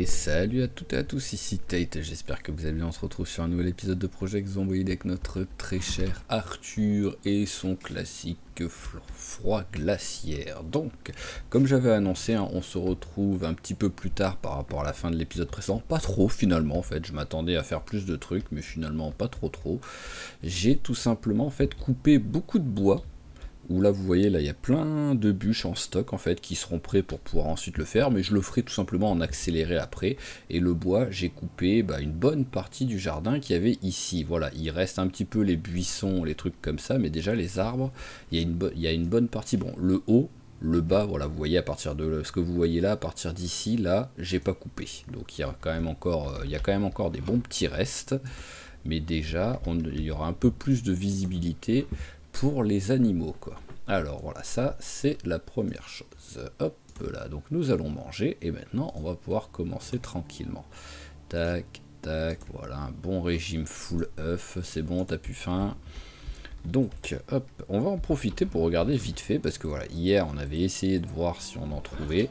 Et salut à toutes et à tous, ici Tate, j'espère que vous allez bien, on se retrouve sur un nouvel épisode de Project Zomboid avec notre très cher Arthur et son classique froid glaciaire. Donc, comme j'avais annoncé, on se retrouve un petit peu plus tard par rapport à la fin de l'épisode précédent, pas trop finalement en fait, je m'attendais à faire plus de trucs, mais finalement pas trop. J'ai tout simplement en fait coupé beaucoup de bois. Où là vous voyez, là il y a plein de bûches en stock en fait qui seront prêts pour pouvoir ensuite le faire, mais je le ferai tout simplement en accéléré après. Et le bois, j'ai coupé une bonne partie du jardin qu'il y avait ici. Voilà, il reste un petit peu les buissons, les trucs comme ça, mais déjà les arbres, il y a une bonne partie. Bon, le haut, le bas, voilà, vous voyez à partir de ce que vous voyez là, à partir d'ici, là, j'ai pas coupé. Donc il y a quand même encore des bons petits restes, mais déjà il y aura un peu plus de visibilité pour les animaux quoi. Alors voilà, ça c'est la première chose. Hop là, donc nous allons manger et maintenant on va pouvoir commencer tranquillement. Tac, tac, voilà, un bon régime full œuf, c'est bon, t'as plus faim. Donc hop, on va en profiter pour regarder vite fait parce que voilà, hier on avait essayé de voir si on en trouvait.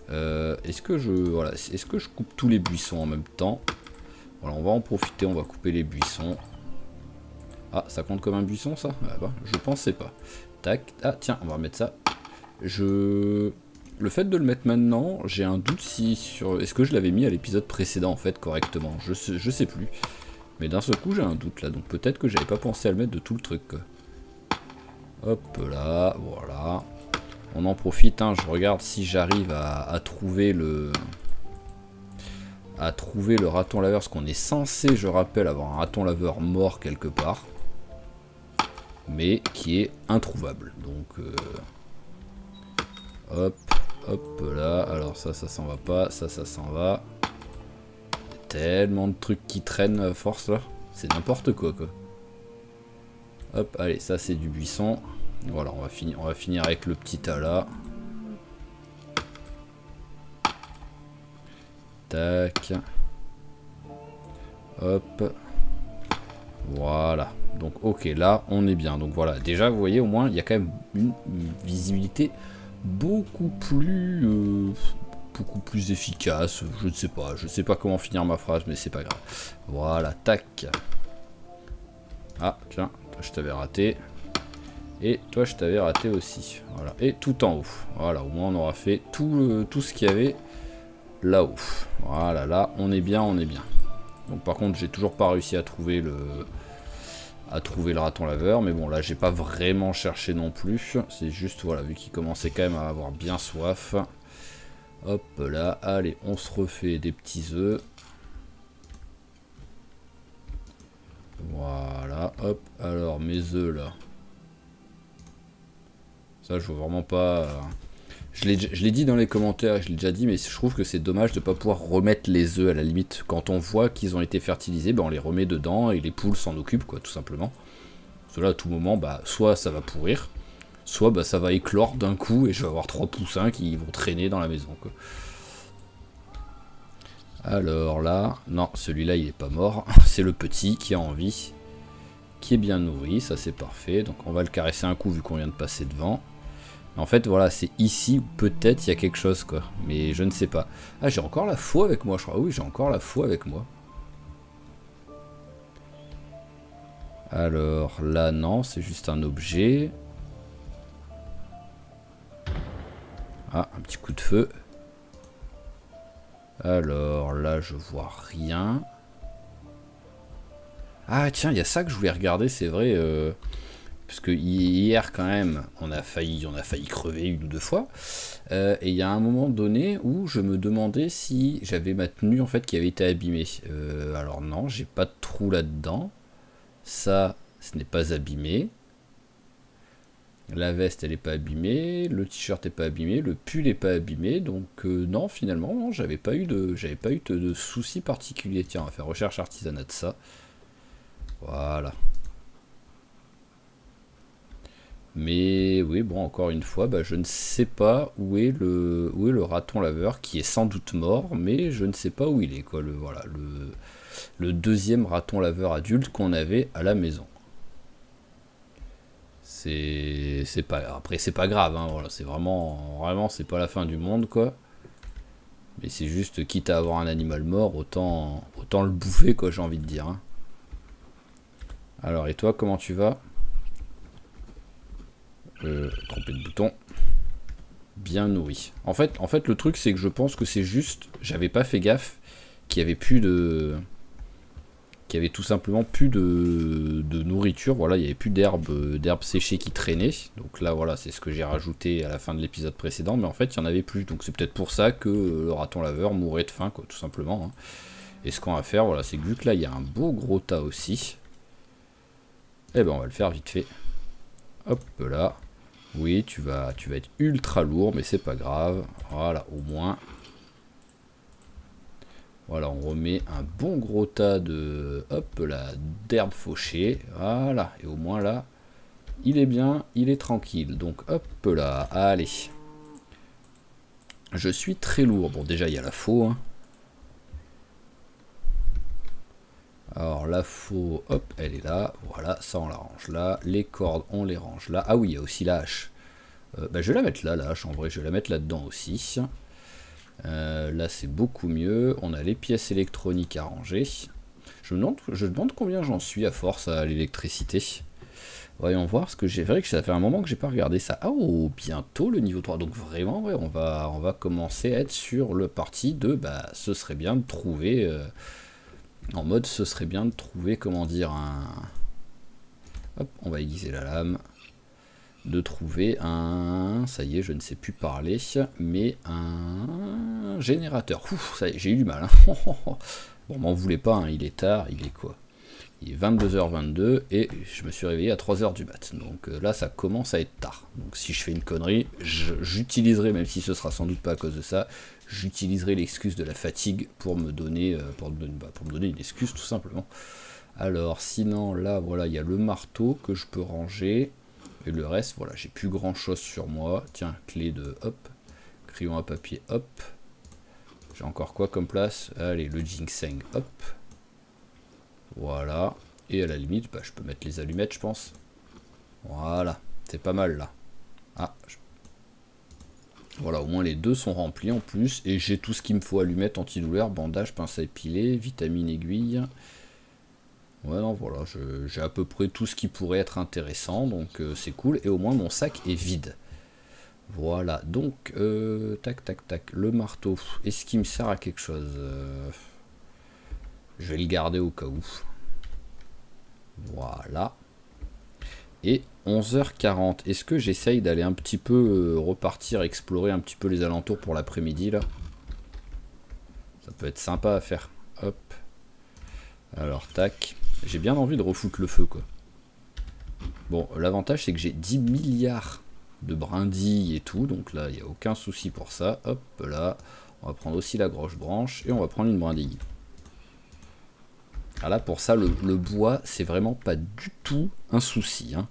Est-ce que je coupe tous les buissons en même temps? Voilà, on va en profiter, on va couper les buissons. Ah, ça compte comme un buisson, ça? Ah bah, je pensais pas. Tac. Ah, tiens, on va remettre ça. Le fait de le mettre maintenant, j'ai un doute sur... Est-ce que je l'avais mis à l'épisode précédent, en fait, correctement? Je sais plus. Mais d'un seul coup, j'ai un doute, là. Donc peut-être que j'avais pas pensé à le mettre de tout le truc, quoi. Hop là, voilà. On en profite, hein. Je regarde si j'arrive à trouver le... raton laveur, parce qu'on est censé, je rappelle, avoir un raton laveur mort quelque part. Mais qui est introuvable. Donc hop là, alors ça s'en va pas, ça s'en va. Il y a tellement de trucs qui traînent à force là, c'est n'importe quoi. Hop, allez, ça c'est du buisson. Voilà, on va finir avec le petit tas là. Tac. Hop. Voilà. Donc ok, là on est bien. Donc voilà, déjà vous voyez au moins il y a quand même une visibilité beaucoup plus efficace. Je ne sais pas comment finir ma phrase, mais c'est pas grave. Voilà, tac. Ah tiens, toi je t'avais raté. Et toi je t'avais raté aussi. Voilà, et tout en haut. Voilà, au moins on aura fait tout ce qu'il y avait là-haut. Voilà, là on est bien, Donc par contre j'ai toujours pas réussi à trouver le raton laveur, mais bon là j'ai pas vraiment cherché non plus, c'est juste voilà, vu qu'il commençait quand même à avoir bien soif. Hop là, allez, on se refait des petits œufs. Voilà, hop, alors mes œufs là. Ça je vois vraiment pas... Je l'ai dit dans les commentaires, je l'ai déjà dit, mais je trouve que c'est dommage de ne pas pouvoir remettre les œufs à la limite. Quand on voit qu'ils ont été fertilisés, on les remet dedans et les poules s'en occupent, quoi, tout simplement. Parce que là, à tout moment, soit ça va pourrir, soit ça va éclore d'un coup et je vais avoir 3 poussins qui vont traîner dans la maison, quoi. Alors là, non, celui-là il est pas mort, c'est le petit qui a envie, qui est bien nourri, ça c'est parfait. Donc on va le caresser un coup vu qu'on vient de passer devant. En fait, voilà, c'est ici où peut-être il y a quelque chose, quoi. Mais je ne sais pas. Ah, j'ai encore la faux avec moi, je crois. Oui, j'ai encore la faux avec moi. Alors, là, non, c'est juste un objet. Ah, un petit coup de feu. Alors, là, je vois rien. Ah, tiens, il y a ça que je voulais regarder, c'est vrai. Parce que hier quand même on a failli crever 1 ou 2 fois, et il y a un moment donné où je me demandais si j'avais ma tenue en fait qui avait été abîmée. Alors non, j'ai pas de trou là dedans, ça ce n'est pas abîmé, la veste elle est pas abîmée, le t-shirt est pas abîmé, le pull est pas abîmé, donc non, finalement non, j'avais pas eu de soucis particuliers. Tiens, on va faire recherche artisanat de ça. Voilà. Mais oui, bon, encore une fois, je ne sais pas où est le raton laveur, qui est sans doute mort, mais je ne sais pas où il est, quoi. Voilà, le deuxième raton laveur adulte qu'on avait à la maison. Après, c'est pas grave, hein, voilà, c'est vraiment, c'est pas la fin du monde, quoi. Mais c'est juste, quitte à avoir un animal mort, autant le bouffer, quoi, j'ai envie de dire. Hein. Alors, et toi, comment tu vas? Trompé de bouton. Bien nourri. En fait, le truc, c'est que je pense que c'est juste... J'avais pas fait gaffe qu'il y avait plus de... Qu'il y avait tout simplement plus de nourriture. Voilà, il n'y avait plus d'herbes séchées qui traînaient. Donc là, voilà, c'est ce que j'ai rajouté à la fin de l'épisode précédent. Mais en fait, il n'y en avait plus. Donc c'est peut-être pour ça que le raton laveur mourait de faim, quoi, tout simplement. Hein. Et ce qu'on va faire, voilà, c'est que vu que là, il y a un beau gros tas aussi... Eh ben, on va le faire vite fait. Hop là. Oui, tu vas être ultra lourd, mais c'est pas grave. Voilà, au moins. Voilà, on remet un bon gros tas de... Hop là, d'herbes fauchées. Voilà, et au moins là, il est bien, il est tranquille. Donc hop là, allez. Je suis très lourd. Bon, déjà, il y a la faux. Hein. Alors la faux, hop, elle est là. Voilà, ça on la range là. Les cordes, on les range là. Ah oui, il y a aussi la hache. Bah, je vais la mettre là, la hache, en vrai, je vais la mettre là-dedans aussi. Là, c'est beaucoup mieux. On a les pièces électroniques à ranger. Je me demande combien j'en suis à force à l'électricité. Voyons voir, parce que j'ai vrai que ça fait un moment que j'ai pas regardé ça. Ah, oh, bientôt le niveau 3. Donc vraiment, ouais, on va commencer à être sur le parti de, bah, ce serait bien de trouver... en mode, ce serait bien de trouver, comment dire, un... Hop, on va aiguiser la lame. De trouver un... Ça y est, je ne sais plus parler, mais un générateur. Ouf, ça y est, j'ai eu du mal. Hein. Bon, m'en voulez pas, hein, il est tard, il est quoi? Il est 22h22 et je me suis réveillé à 3h du mat. Donc là, ça commence à être tard. Donc si je fais une connerie, j'utiliserai, même si ce sera sans doute pas à cause de ça, j'utiliserai l'excuse de la fatigue pour me donner, pour me donner une excuse tout simplement. Alors sinon, là, voilà, il y a le marteau que je peux ranger. Et le reste, voilà, j'ai plus grand chose sur moi. Tiens, clé de hop, crayon à papier, hop. J'ai encore quoi comme place? Allez, le ginseng, hop. Voilà. Et à la limite, bah, je peux mettre les allumettes, je pense. Voilà, c'est pas mal là. Ah, voilà, au moins les deux sont remplis en plus. Et j'ai tout ce qu'il me faut: allumettes, antidouleur, bandage, pince à épiler, vitamine aiguille. Ouais, non, voilà, j'ai à peu près tout ce qui pourrait être intéressant, donc c'est cool. Et au moins mon sac est vide. Voilà, donc, tac, tac, tac, le marteau, est-ce qu'il me sert à quelque chose? Je vais le garder au cas où. Voilà. Et 11h40, est-ce que j'essaye d'aller un petit peu repartir, explorer un petit peu les alentours pour l'après-midi, là? Ça peut être sympa à faire. Hop. Alors, tac. J'ai bien envie de refoutre le feu, quoi. Bon, l'avantage, c'est que j'ai 10 milliards de brindilles et tout, donc là, il n'y a aucun souci pour ça. Hop, là. On va prendre aussi la grosse branche, et on va prendre une brindille. Alors là, pour ça, le bois, c'est vraiment pas du tout un souci. Hein.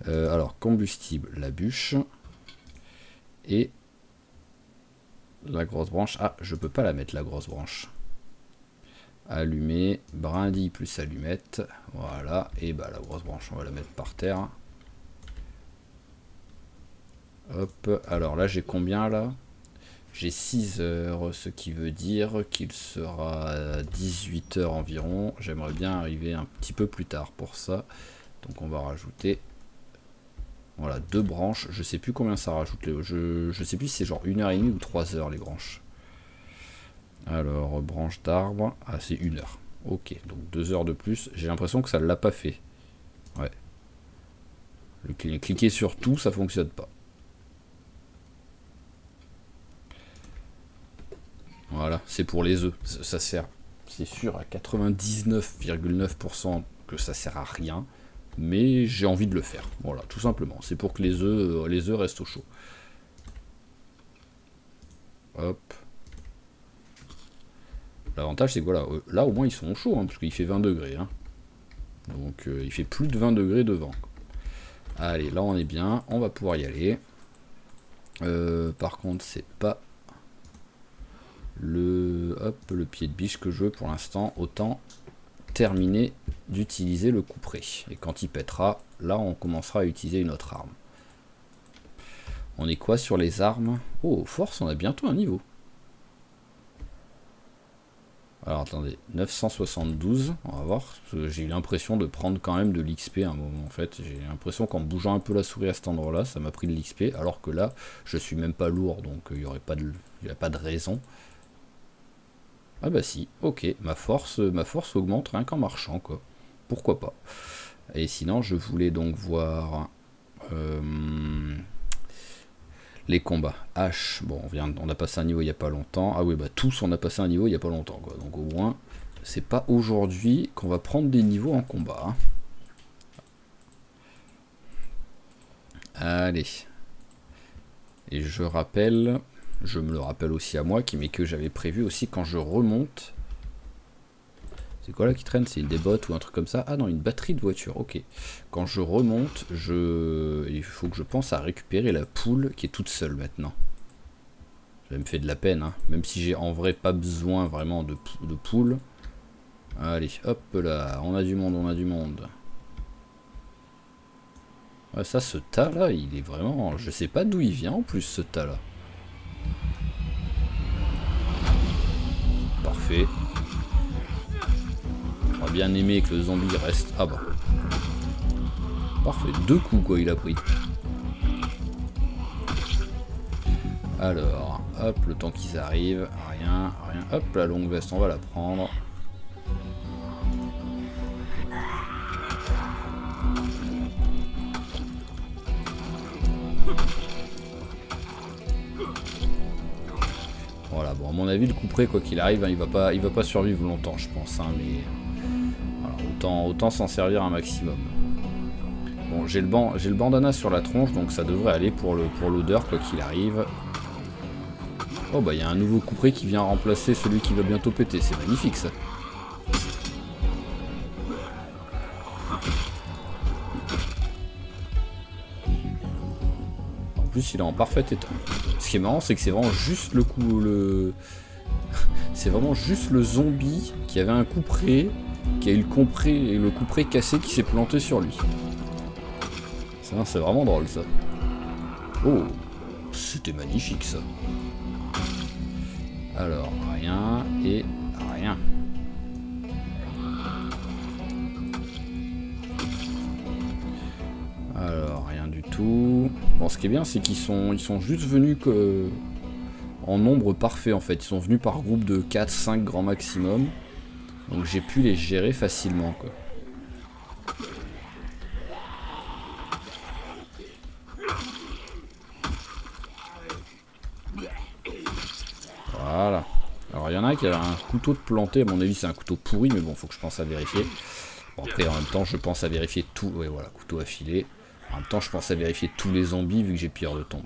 Alors, combustible, la bûche. Et la grosse branche. Ah, je peux pas la mettre, la grosse branche. Allumer, brindille plus allumette. Voilà. Et bah, la grosse branche, on va la mettre par terre. Hop. Alors là, j'ai combien, là? J'ai 6 heures, ce qui veut dire qu'il sera 18 heures environ. J'aimerais bien arriver un petit peu plus tard pour ça. Donc on va rajouter, voilà, 2 branches. Je sais plus combien ça rajoute. Je sais plus si c'est genre 1h30 ou 3 heures les branches. Alors, branche d'arbre. Ah, c'est 1 heure. Ok, donc 2 heures de plus. J'ai l'impression que ça ne l'a pas fait. Ouais. Cliquer sur tout, ça fonctionne pas. Voilà, c'est pour les œufs, ça sert, c'est sûr à 99,9% que ça sert à rien, mais j'ai envie de le faire, voilà, tout simplement, c'est pour que les œufs restent au chaud. Hop. L'avantage c'est que voilà, là au moins ils sont au chaud, hein, parce qu'il fait 20 degrés, hein. Donc il fait plus de 20 degrés devant. Allez, là on est bien, on va pouvoir y aller. Par contre c'est pas... le pied de biche que je veux pour l'instant, autant terminer d'utiliser le couperet. Et quand il pètera, là on commencera à utiliser une autre arme. On est quoi sur les armes? Oh, force, on a bientôt un niveau. Alors attendez, 972, on va voir. J'ai eu l'impression de prendre quand même de l'XP à un moment en fait. J'ai l'impression qu'en bougeant un peu la souris à cet endroit-là, ça m'a pris de l'XP. Alors que là, je suis même pas lourd, donc il n'y aurait pas de, raison. Ah bah si, ok, ma force augmente rien qu'en marchant quoi. Pourquoi pas. Et sinon, je voulais donc voir les combats. H, bon, on a passé un niveau il n'y a pas longtemps. Ah oui, bah tous on a passé un niveau il n'y a pas longtemps quoi. Donc au moins, c'est pas aujourd'hui qu'on va prendre des niveaux en combat. Hein. Allez. Et je me le rappelle aussi à moi, mais que j'avais prévu aussi quand je remonte. C'est quoi là qui traîne? C'est une des bottes ou un truc comme ça? Ah non, une batterie de voiture, ok. Quand je remonte, il faut que je pense à récupérer la poule qui est toute seule maintenant. Ça me fait de la peine, hein. Même si j'ai en vrai pas besoin vraiment de poule. Allez, hop là, on a du monde, on a du monde. Ouais, ça, ce tas là, il est vraiment... Je sais pas d'où il vient en plus, ce tas là. Parfait. J'aurais bien aimé que le zombie reste... Ah bah. Parfait, 2 coups quoi il a pris. Alors, hop, le temps qu'ils arrivent. Rien. Hop, la longue veste, on va la prendre. Voilà, bon, à mon avis, le couperet, quoi qu'il arrive, hein, il va pas survivre longtemps, je pense, hein, mais voilà, autant s'en servir un maximum. Bon, j'ai le bandana sur la tronche, donc ça devrait aller pour l'odeur, quoi qu'il arrive. Oh, bah, il y a un nouveau couperet qui vient remplacer celui qui va bientôt péter, c'est magnifique, ça. En plus, il est en parfait état. Ce qui est marrant, c'est que c'est vraiment juste c'est vraiment juste le zombie qui avait un couperet, qui a eu le couperet cassé qui s'est planté sur lui. Ça, c'est vraiment drôle, ça. Oh, c'était magnifique, ça. Alors, rien et rien. Alors, rien du tout. Bon, ce qui est bien, c'est qu'ils sont juste venus en nombre parfait, en fait. Ils sont venus par groupe de 4-5 grand maximum. Donc j'ai pu les gérer facilement, quoi. Voilà. Alors il y en a un qui a un couteau de planté, à mon avis c'est un couteau pourri, mais bon, faut que je pense à vérifier. Bon, après en même temps je pense à vérifier tout. Oui voilà, couteau affilé. En même temps je pense à vérifier tous les zombies vu que j'ai pire de tombe.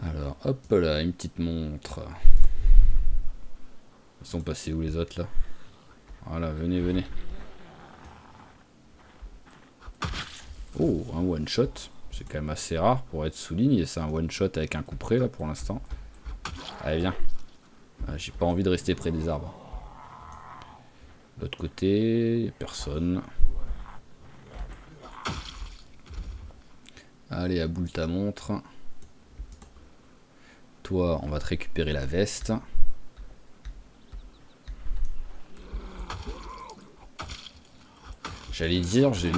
Alors hop là, une petite montre. Ils sont passés où les autres là? Voilà, venez, venez. Oh, un one shot. C'est quand même assez rare pour être souligné. C'est un one shot avec un couperet là pour l'instant. Allez, viens. Ah, j'ai pas envie de rester près des arbres. De l'autre côté, y a personne. Allez, à boule ta montre. Toi, on va te récupérer la veste. J'allais dire, j'ai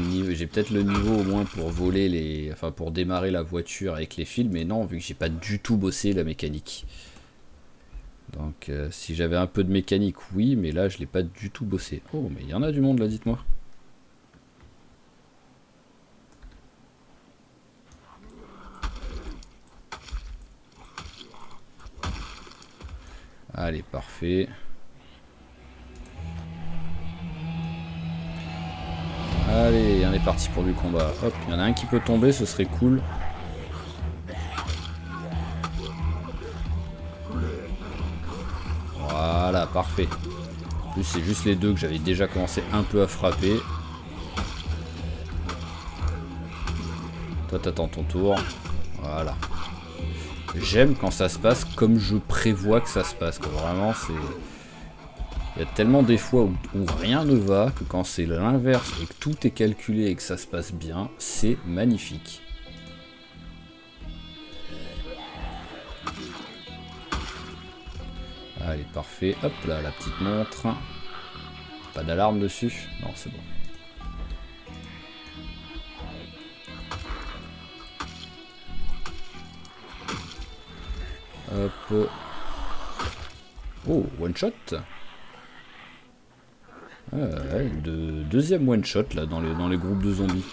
peut-être le niveau au moins pour voler enfin pour démarrer la voiture avec les fils, mais non, vu que j'ai pas du tout bossé la mécanique. Donc si j'avais un peu de mécanique, oui, mais là je l'ai pas du tout bossé. Oh, mais il y en a du monde là, dites-moi. Allez, parfait. Allez, on est parti pour du combat. Hop, il y en a un qui peut tomber, ce serait cool. Voilà, parfait. En plus, c'est juste les deux que j'avais déjà commencé un peu à frapper. Toi, t'attends ton tour. Voilà. J'aime quand ça se passe comme je prévois que ça se passe. Quoi. Vraiment, c'est... Il y a tellement des fois où rien ne va que quand c'est l'inverse et que tout est calculé et que ça se passe bien, c'est magnifique. Allez, parfait. Hop là, la petite montre. Pas d'alarme dessus? Non, c'est bon. Hop. Oh, one shot. Deuxième one shot là dans les groupes de zombies.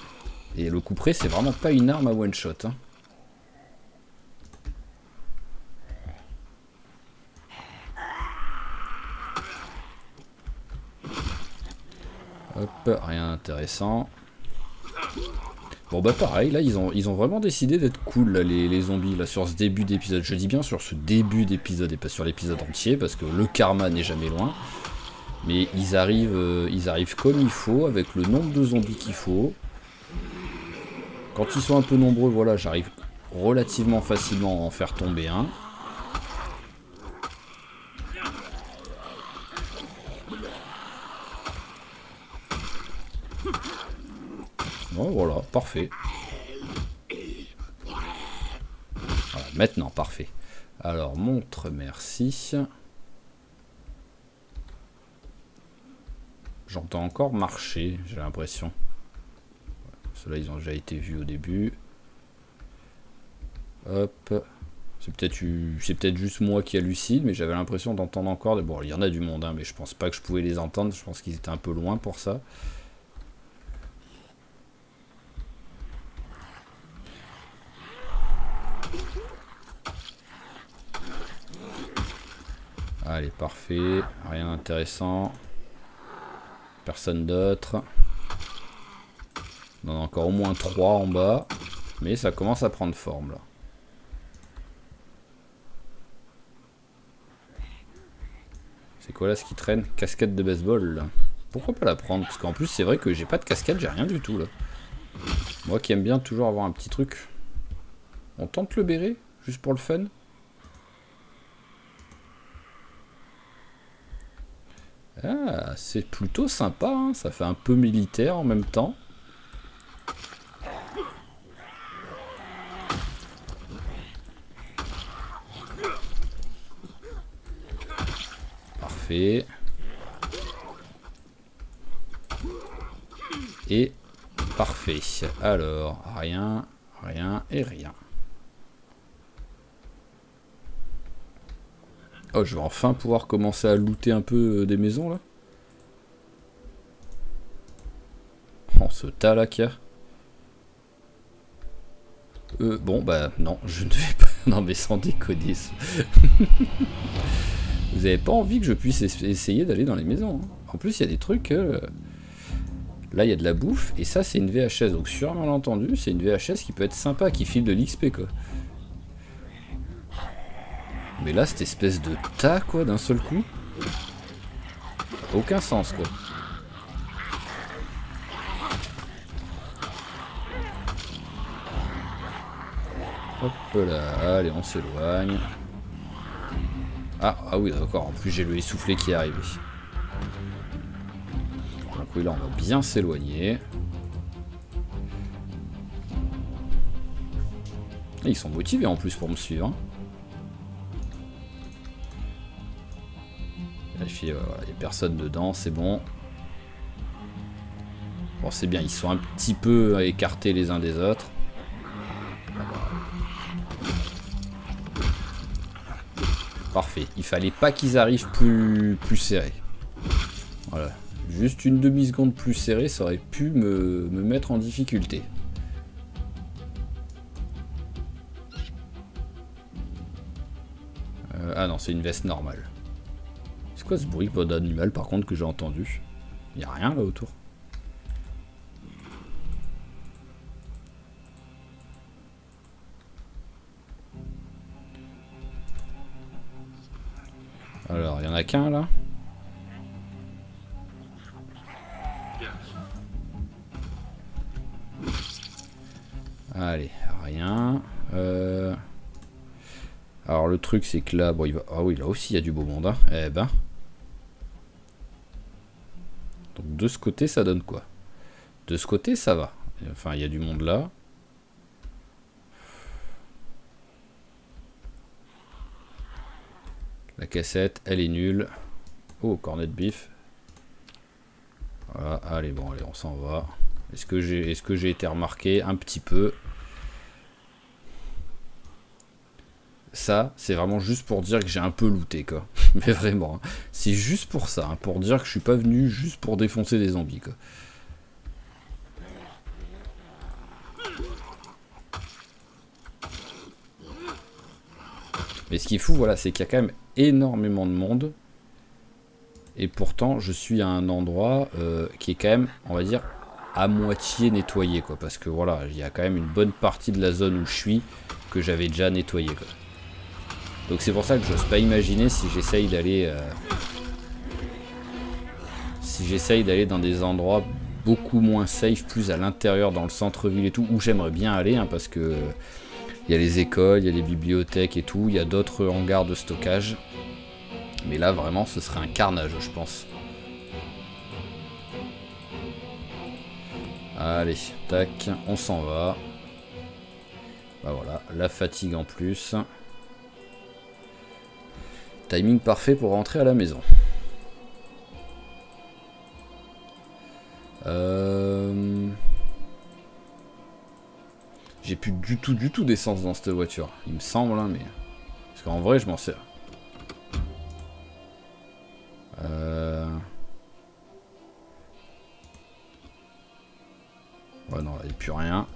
Et le couperet, c'est vraiment pas une arme à one shot. Hein. Hop, rien d'intéressant. Bon bah pareil, là ils ont vraiment décidé d'être cool là, les zombies là sur ce début d'épisode. Je dis bien sur ce début d'épisode et pas sur l'épisode entier parce que le karma n'est jamais loin. Mais ils arrivent comme il faut avec le nombre de zombies qu'il faut. Quand ils sont un peu nombreux, voilà, j'arrive relativement facilement à en faire tomber un. Bon, voilà, parfait. Voilà, maintenant, parfait. Alors, montre, merci. J'entends encore marcher, j'ai l'impression. Ceux-là, ils ont déjà été vus au début. Hop. C'est peut-être juste moi qui hallucine, mais j'avais l'impression d'entendre encore... Bon, il y en a du monde, hein, mais je pense pas que je pouvais les entendre. Je pense qu'ils étaient un peu loin pour ça. Allez, parfait. Rien d'intéressant. Personne d'autre. On en a encore au moins 3 en bas. Mais ça commence à prendre forme, là. C'est quoi, là, ce qui traîne? Casquette de baseball, là. Pourquoi pas la prendre? Parce qu'en plus, c'est vrai que j'ai pas de casquette, j'ai rien du tout, là. Moi qui aime bien toujours avoir un petit truc. On tente le béret, juste pour le fun. Ah, c'est plutôt sympa, hein. Ça fait un peu militaire en même temps. Parfait. Et parfait. Alors, rien, rien et rien. Oh, je vais enfin pouvoir commencer à looter un peu des maisons, là. Oh, ce tas, là, qu'il y a. Bon, bah, non, je ne vais pas... Non, mais sans déconner. Vous avez pas envie que je puisse essayer d'aller dans les maisons. Hein. En plus, il y a des trucs... Là, il y a de la bouffe, et ça, c'est une VHS. Donc, sur un malentendu, c'est une VHS qui peut être sympa, qui file de l'XP, quoi. Mais là, cette espèce de tas, quoi, d'un seul coup. Aucun sens, quoi. Hop là, allez, on s'éloigne. Ah oui, d'accord, en plus j'ai le essoufflé qui est arrivé. Donc oui, là, on va bien s'éloigner. Ils sont motivés en plus pour me suivre. Hein. Vérifier, voilà, il n'y a personne dedans, c'est bon. Bon, c'est bien, ils sont un petit peu écartés les uns des autres. Parfait, il fallait pas qu'ils arrivent plus serrés. Voilà, juste une demi-seconde plus serrée, ça aurait pu me mettre en difficulté. Ah non, c'est une veste normale. C'est quoi ce bruit d'animal par contre que j'ai entendu? Il n'y a rien là autour. Alors, il y en a qu'un là. Allez, rien. Alors le truc c'est que là, bon il va. Ah oui, là aussi il y a du beau monde. Hein. Eh ben. Donc de ce côté ça donne quoi? De ce côté ça va. Enfin il y a du monde là. La cassette, elle est nulle. Oh, cornet de bif. Voilà, allez, bon, allez, on s'en va. Est-ce que j'ai été remarqué? Un petit peu. Ça, c'est vraiment juste pour dire que j'ai un peu looté, quoi. Mais vraiment, hein. C'est juste pour ça, hein, pour dire que je suis pas venu juste pour défoncer des zombies, quoi. Mais ce qui est fou, voilà, c'est qu'il y a quand même énormément de monde. Et pourtant, je suis à un endroit qui est quand même, on va dire, à moitié nettoyé, quoi. Parce que voilà, il y a quand même une bonne partie de la zone où je suis que j'avais déjà nettoyé, quoi. Donc c'est pour ça que j'ose pas imaginer si j'essaye d'aller dans des endroits beaucoup moins safe, plus à l'intérieur, dans le centre-ville et tout, où j'aimerais bien aller, hein, parce que il y a les écoles, il y a les bibliothèques et tout, il y a d'autres hangars de stockage. Mais là, vraiment, ce serait un carnage, je pense. Allez, tac, on s'en va. Bah voilà, la fatigue en plus. Timing parfait pour rentrer à la maison. J'ai plus du tout d'essence dans cette voiture. Il me semble, hein, mais... Parce qu'en vrai, je m'en sers. Ouais, non, il n'y a plus rien.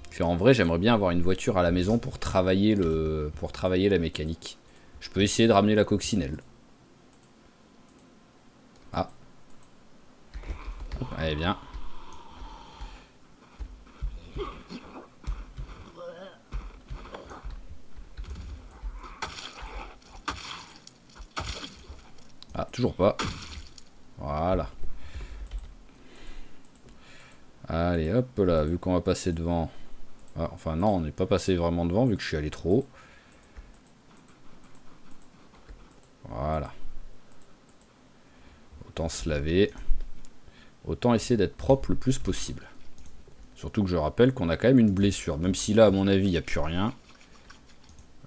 Puis en vrai, j'aimerais bien avoir une voiture à la maison pour travailler la mécanique. Je peux essayer de ramener la coccinelle. Ah. Allez, bien. Ah, toujours pas. Voilà. Allez, hop là, vu qu'on va passer devant. Ah, enfin non, on n'est pas passé vraiment devant vu que je suis allé trop haut. Voilà. Autant se laver. Autant essayer d'être propre le plus possible. Surtout que je rappelle qu'on a quand même une blessure. Même si là, à mon avis, il n'y a plus rien.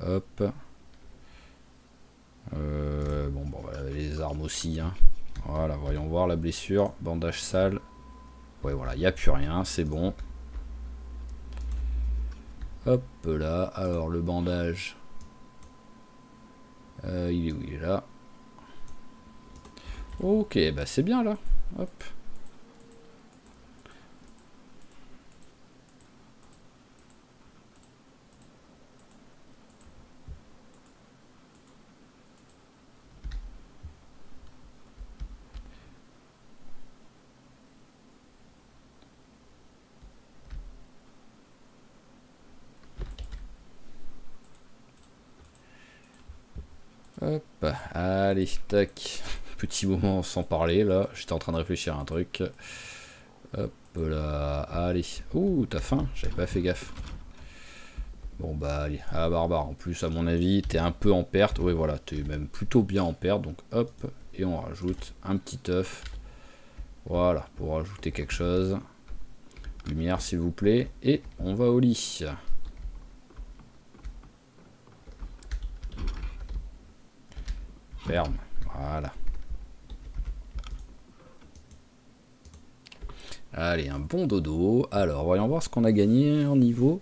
Hop. Bon, on va laver les armes aussi. Hein. Voilà, voyons voir la blessure. Bandage sale. Ouais, voilà, il n'y a plus rien, c'est bon. Hop là, alors le bandage. Il est où? Il est là. Ok, bah c'est bien là. Hop. Hop, allez, tac. Petit moment sans parler là. J'étais en train de réfléchir à un truc. Hop là, allez. Ouh, t'as faim? J'avais pas fait gaffe. Bon bah allez, ah barbare. En plus, à mon avis, t'es un peu en perte. Oui, voilà, t'es même plutôt bien en perte. Donc hop, et on rajoute un petit œuf. Voilà, pour rajouter quelque chose. Lumière, s'il vous plaît. Et on va au lit. Ferme, voilà. Allez, un bon dodo. Alors, voyons voir ce qu'on a gagné en niveau.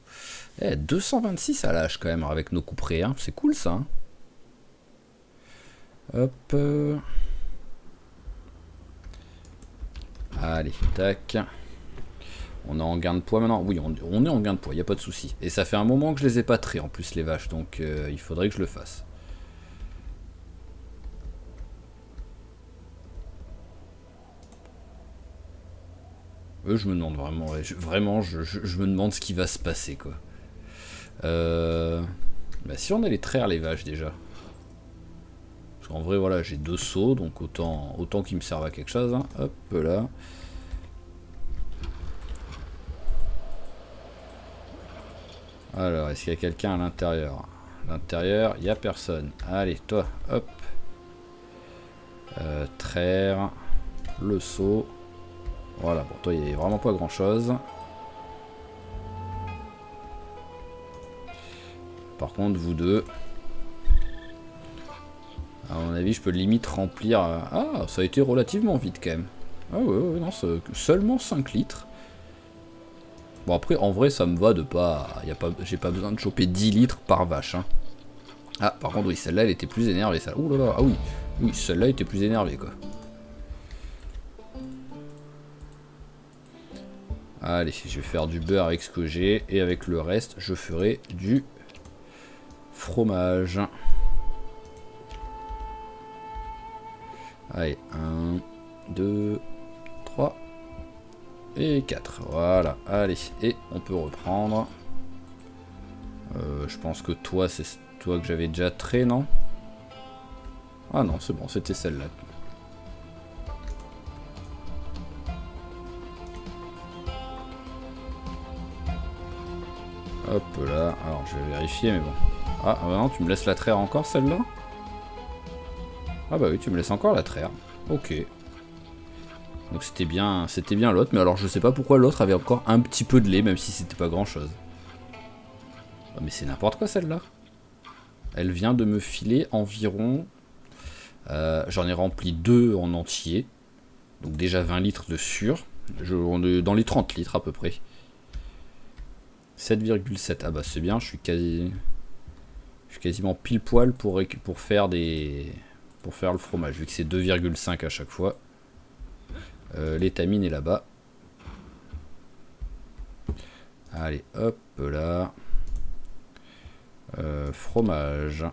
226 à l'âge quand même avec nos couperets. Hein. C'est cool ça. Hein. Hop. Allez, tac. On est en gain de poids maintenant. Oui, on est en gain de poids, il n'y a pas de souci. Et ça fait un moment que je les ai pas traits en plus les vaches. Donc il faudrait que je le fasse. Je me demande vraiment, ouais, je me demande ce qui va se passer quoi. Bah, si on allait traire les vaches déjà. Parce qu'en vrai voilà j'ai 2 seaux donc autant qu'ils me servent à quelque chose. Hein. Hop là. Alors est-ce qu'il y a quelqu'un à l'intérieur? À l'intérieur il n'y a personne. Allez toi hop. Traire. Le seau. Voilà, pour toi il n'y a vraiment pas grand chose. Par contre vous deux, À mon avis, je peux limite remplir... Ah, ça a été relativement vite quand même. Ah ouais, non, seulement 5 litres. Bon après, en vrai, ça me va de pas... J'ai pas besoin de choper 10 litres par vache. Hein. Ah, par contre, oui, celle-là, elle était plus énervée. Ça. Ouh là là, ah oui. Oui, celle-là était plus énervée, quoi. Allez, je vais faire du beurre avec ce que j'ai. Et avec le reste, je ferai du fromage. Allez, 1, 2, 3 et 4. Voilà, allez. Et on peut reprendre. Je pense que toi, c'est toi que j'avais déjà trait, non? Ah non, c'est bon, c'était celle-là. Hop là, alors je vais vérifier, mais bon. Ah non, tu me laisses la traire encore, celle-là? Ah bah oui, tu me laisses encore la traire. Ok. Donc c'était bien l'autre, mais alors je sais pas pourquoi l'autre avait encore un petit peu de lait, même si c'était pas grand-chose. Oh, mais c'est n'importe quoi celle-là. Elle vient de me filer environ... J'en ai rempli 2 en entier. Donc déjà 20 litres de sûr. On est dans les 30 litres à peu près. 7,7. Ah bah c'est bien, je suis quasiment pile poil pour faire le fromage, vu que c'est 2,5 à chaque fois. L'étamine est là-bas. Allez, hop là. Fromage.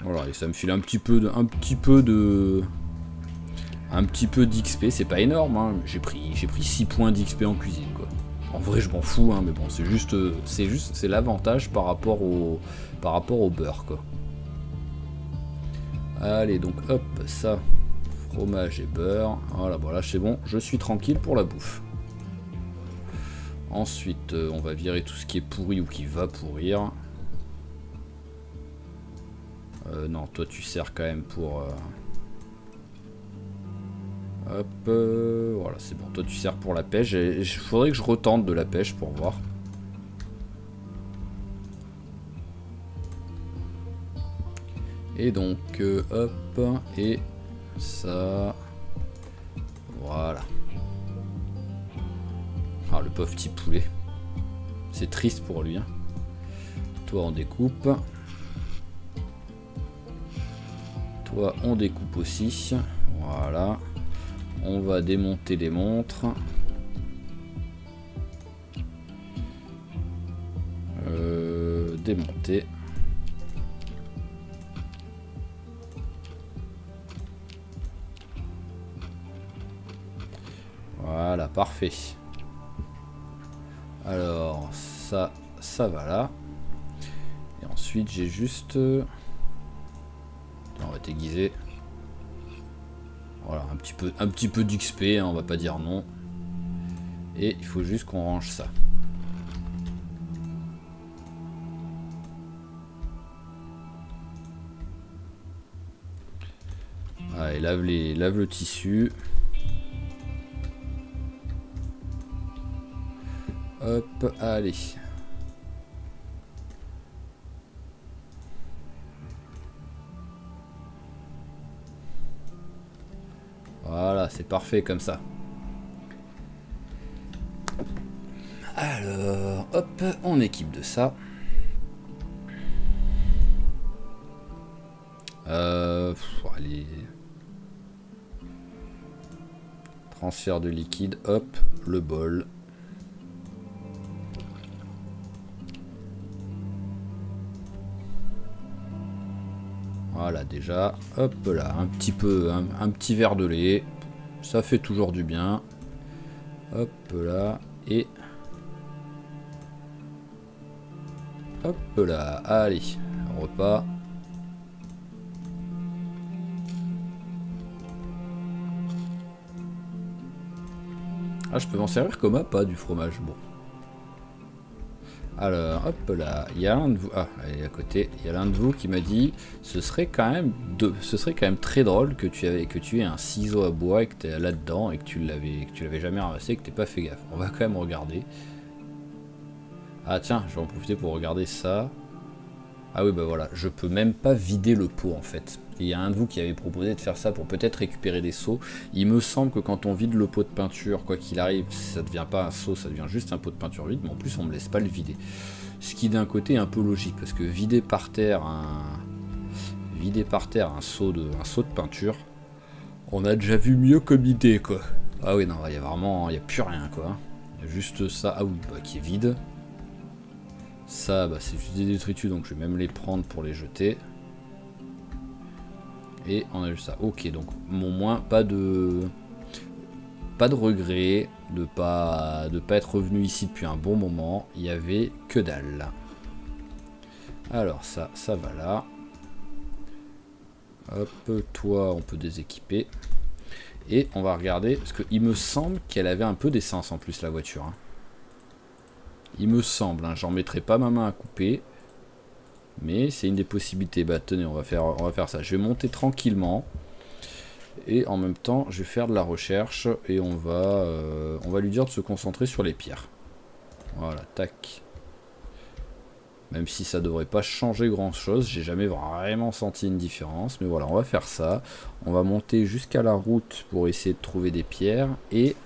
Voilà, et ça me file un petit peu d'XP, c'est pas énorme, hein. J'ai pris 6 points d'XP en cuisine, quoi. En vrai, je m'en fous, hein, mais bon, c'est l'avantage par rapport au beurre, quoi. Allez, donc hop, ça, fromage et beurre. Voilà, bon là c'est bon, je suis tranquille pour la bouffe. Ensuite, on va virer tout ce qui est pourri ou qui va pourrir. Non, toi tu sers quand même pour... Hop, voilà, c'est bon, toi tu sers pour la pêche. Il faudrait que je retente de la pêche pour voir. Et donc, hop, et ça... Voilà. Ah, le pauvre petit poulet. C'est triste pour lui. Hein. Toi, on découpe. Toi, on découpe aussi. Voilà. On va démonter les montres. Démonter. Voilà, parfait. Alors, ça va là. Et ensuite, j'ai juste... On va t'aiguiser. Voilà, un petit peu d'XP, hein, on va pas dire non. Et il faut juste qu'on range ça. Allez, lave le tissu. Hop, allez. Voilà, c'est parfait comme ça. Alors, hop, on équipe de ça. Allez. Transfert de liquide, hop, le bol. Voilà, déjà, hop là, un petit verre de lait. Ça fait toujours du bien. Hop là, et... Hop là, allez, repas. Ah, je peux m'en servir comme appât du fromage, bon. Alors, hop là, il y a l'un de vous... Ah, elle est à côté. Il y a l'un de vous qui m'a dit ce serait quand même très drôle que tu aies un ciseau à bois et que tu es là-dedans et que tu l'avais jamais ramassé et que tu pas fait gaffe. On va quand même regarder. Ah tiens, je vais en profiter pour regarder ça. Ah oui, bah voilà, je peux même pas vider le pot en fait. Il y a un de vous qui avait proposé de faire ça pour peut-être récupérer des seaux. Il me semble que quand on vide le pot de peinture, quoi qu'il arrive, ça devient pas un seau, ça devient juste un pot de peinture vide, mais en plus on me laisse pas le vider. Ce qui d'un côté est un peu logique, parce que vider par terre un seau de peinture, on a déjà vu mieux comme idée quoi. Ah oui non, il y a vraiment, il y a plus rien quoi. Il y a juste ça, ah oui, bah, qui est vide. Ça, bah, c'est juste des détritus, donc je vais même les prendre pour les jeter. Et on a juste ça. Ok, donc au moins pas de regret de pas être revenu ici depuis un bon moment. Il y avait que dalle. Alors ça va là. Hop, toi on peut déséquiper. Et on va regarder, parce qu'il me semble qu'elle avait un peu d'essence en plus la voiture. Hein. Il me semble, hein, j'en mettrai pas ma main à couper. Mais c'est une des possibilités. Bah tenez, on va faire ça. Je vais monter tranquillement. Et en même temps, je vais faire de la recherche. Et on va lui dire de se concentrer sur les pierres. Voilà, tac. Même si ça devrait pas changer grand chose. J'ai jamais vraiment senti une différence. Mais voilà, on va faire ça. On va monter jusqu'à la route pour essayer de trouver des pierres. Et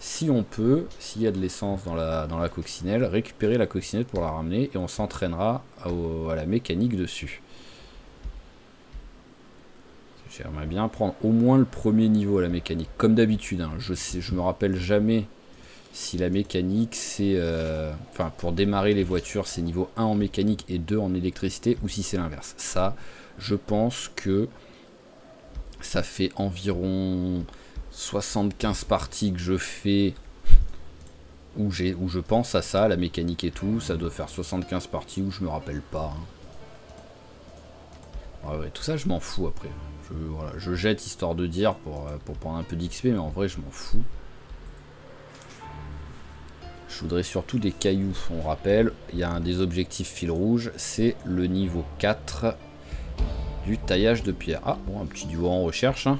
si on peut, s'il y a de l'essence dans la coccinelle, récupérer la coccinelle pour la ramener et on s'entraînera à la mécanique dessus. J'aimerais bien prendre au moins le premier niveau à la mécanique, comme d'habitude. Hein. Je me rappelle jamais si la mécanique c'est... Enfin, pour démarrer les voitures, c'est niveau 1 en mécanique et 2 en électricité, ou si c'est l'inverse. Ça, je pense que ça fait environ 75 parties que je fais où je pense à ça, la mécanique et tout. Ça doit faire 75 parties où je me rappelle pas. Hein. Ouais, tout ça je m'en fous après. Voilà, je jette histoire de dire pour prendre un peu d'XP, mais en vrai je m'en fous. Je voudrais surtout des cailloux. On rappelle, il y a un des objectifs fil rouge, c'est le niveau 4 du taillage de pierre. Ah bon, un petit duo en recherche. Hein.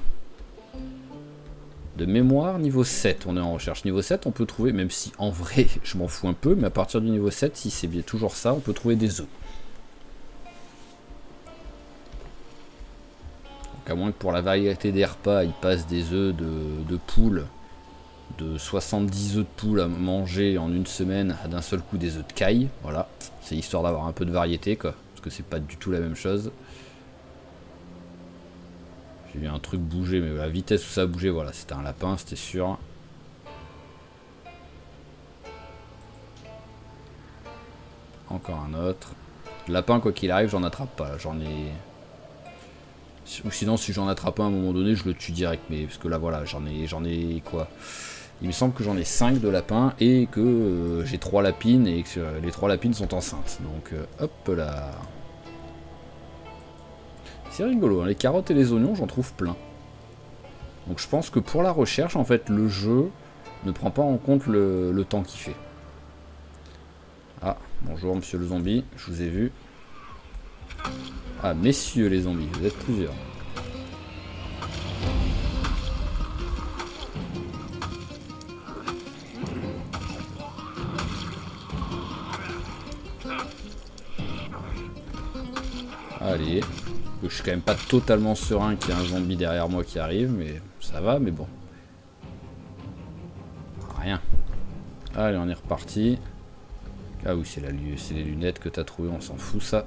De mémoire, niveau 7, on est en recherche. Niveau 7, on peut trouver, même si en vrai, je m'en fous un peu, mais à partir du niveau 7, si c'est bien toujours ça, on peut trouver des œufs. Donc à moins que pour la variété des repas, ils passent des œufs de poule, de 70 œufs de poule à manger en une semaine, d'un seul coup des œufs de caille. Voilà, c'est histoire d'avoir un peu de variété, quoi, parce que c'est pas du tout la même chose. J'ai vu un truc bouger, mais la vitesse où ça a bougé, voilà, c'était un lapin, c'était sûr. Encore un autre. Lapin, quoi qu'il arrive, j'en attrape pas. J'en ai... Ou sinon, si j'en attrape un à un moment donné, je le tue direct. Mais parce que là, voilà, j'en ai quoi. Il me semble que j'en ai 5 de lapins et que j'ai 3 lapines et que les 3 lapines sont enceintes. Donc, hop là. C'est rigolo, hein. Les carottes et les oignons, j'en trouve plein. Donc je pense que pour la recherche, en fait, le jeu ne prend pas en compte le temps qu'il fait. Ah, bonjour monsieur le zombie, je vous ai vu. Ah, messieurs les zombies, vous êtes plusieurs. Allez. Je suis quand même pas totalement serein qu'il y ait un zombie derrière moi qui arrive, mais ça va, mais bon. Rien. Allez, on est reparti. Ah oui, c'est les lunettes que t'as trouvées, on s'en fout ça.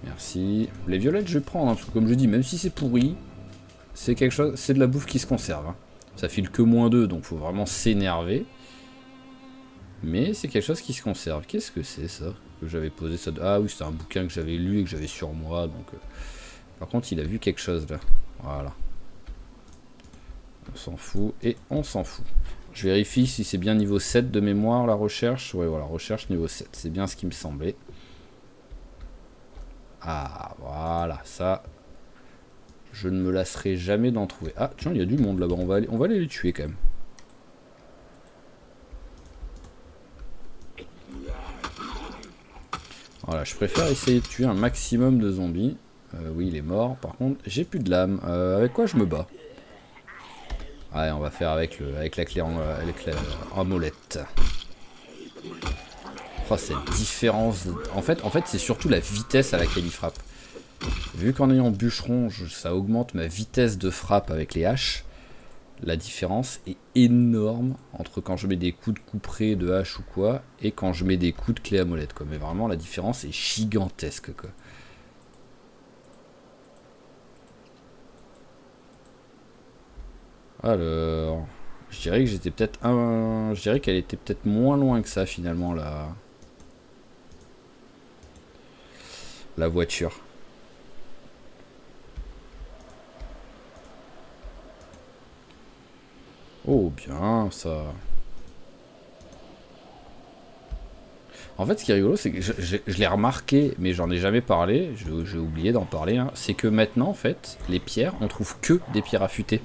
Merci. Les violettes, je vais prendre, hein, parce que comme je dis, même si c'est pourri, c'est quelque chose, c'est de la bouffe qui se conserve. Hein. Ça file que -2, donc faut vraiment s'énerver. Mais c'est quelque chose qui se conserve. Qu'est-ce que c'est ça que j'avais posé ça? Ah oui, c'était un bouquin que j'avais lu et que j'avais sur moi. Donc, par contre, il a vu quelque chose là. Voilà. On s'en fout et on s'en fout. Je vérifie si c'est bien niveau 7 de mémoire la recherche. Ouais, voilà, recherche niveau 7. C'est bien ce qui me semblait. Ah, voilà, ça. Je ne me lasserai jamais d'en trouver. Ah, tiens, il y a du monde là-bas. On va aller les tuer quand même. Voilà, je préfère essayer de tuer un maximum de zombies. Oui, il est mort. Par contre, j'ai plus de lame. Avec quoi je me bats? Ouais, on va faire avec la clé en molette. Oh, cette différence. En fait c'est surtout la vitesse à laquelle il frappe. Vu qu'en ayant bûcheron, ça augmente ma vitesse de frappe avec les haches. La différence est énorme entre quand je mets des coups de couperet de hache ou quoi, et quand je mets des coups de clé à molette, quoi. Mais vraiment, la différence est gigantesque, quoi. Alors, je dirais que j'étais peut-être je dirais qu'elle était peut-être moins loin que ça, finalement, la voiture. Oh, bien, ça. En fait, ce qui est rigolo, c'est que je l'ai remarqué, mais j'en ai jamais parlé, j'ai oublié d'en parler, hein. C'est que maintenant, en fait, les pierres, on trouve que des pierres affûtées.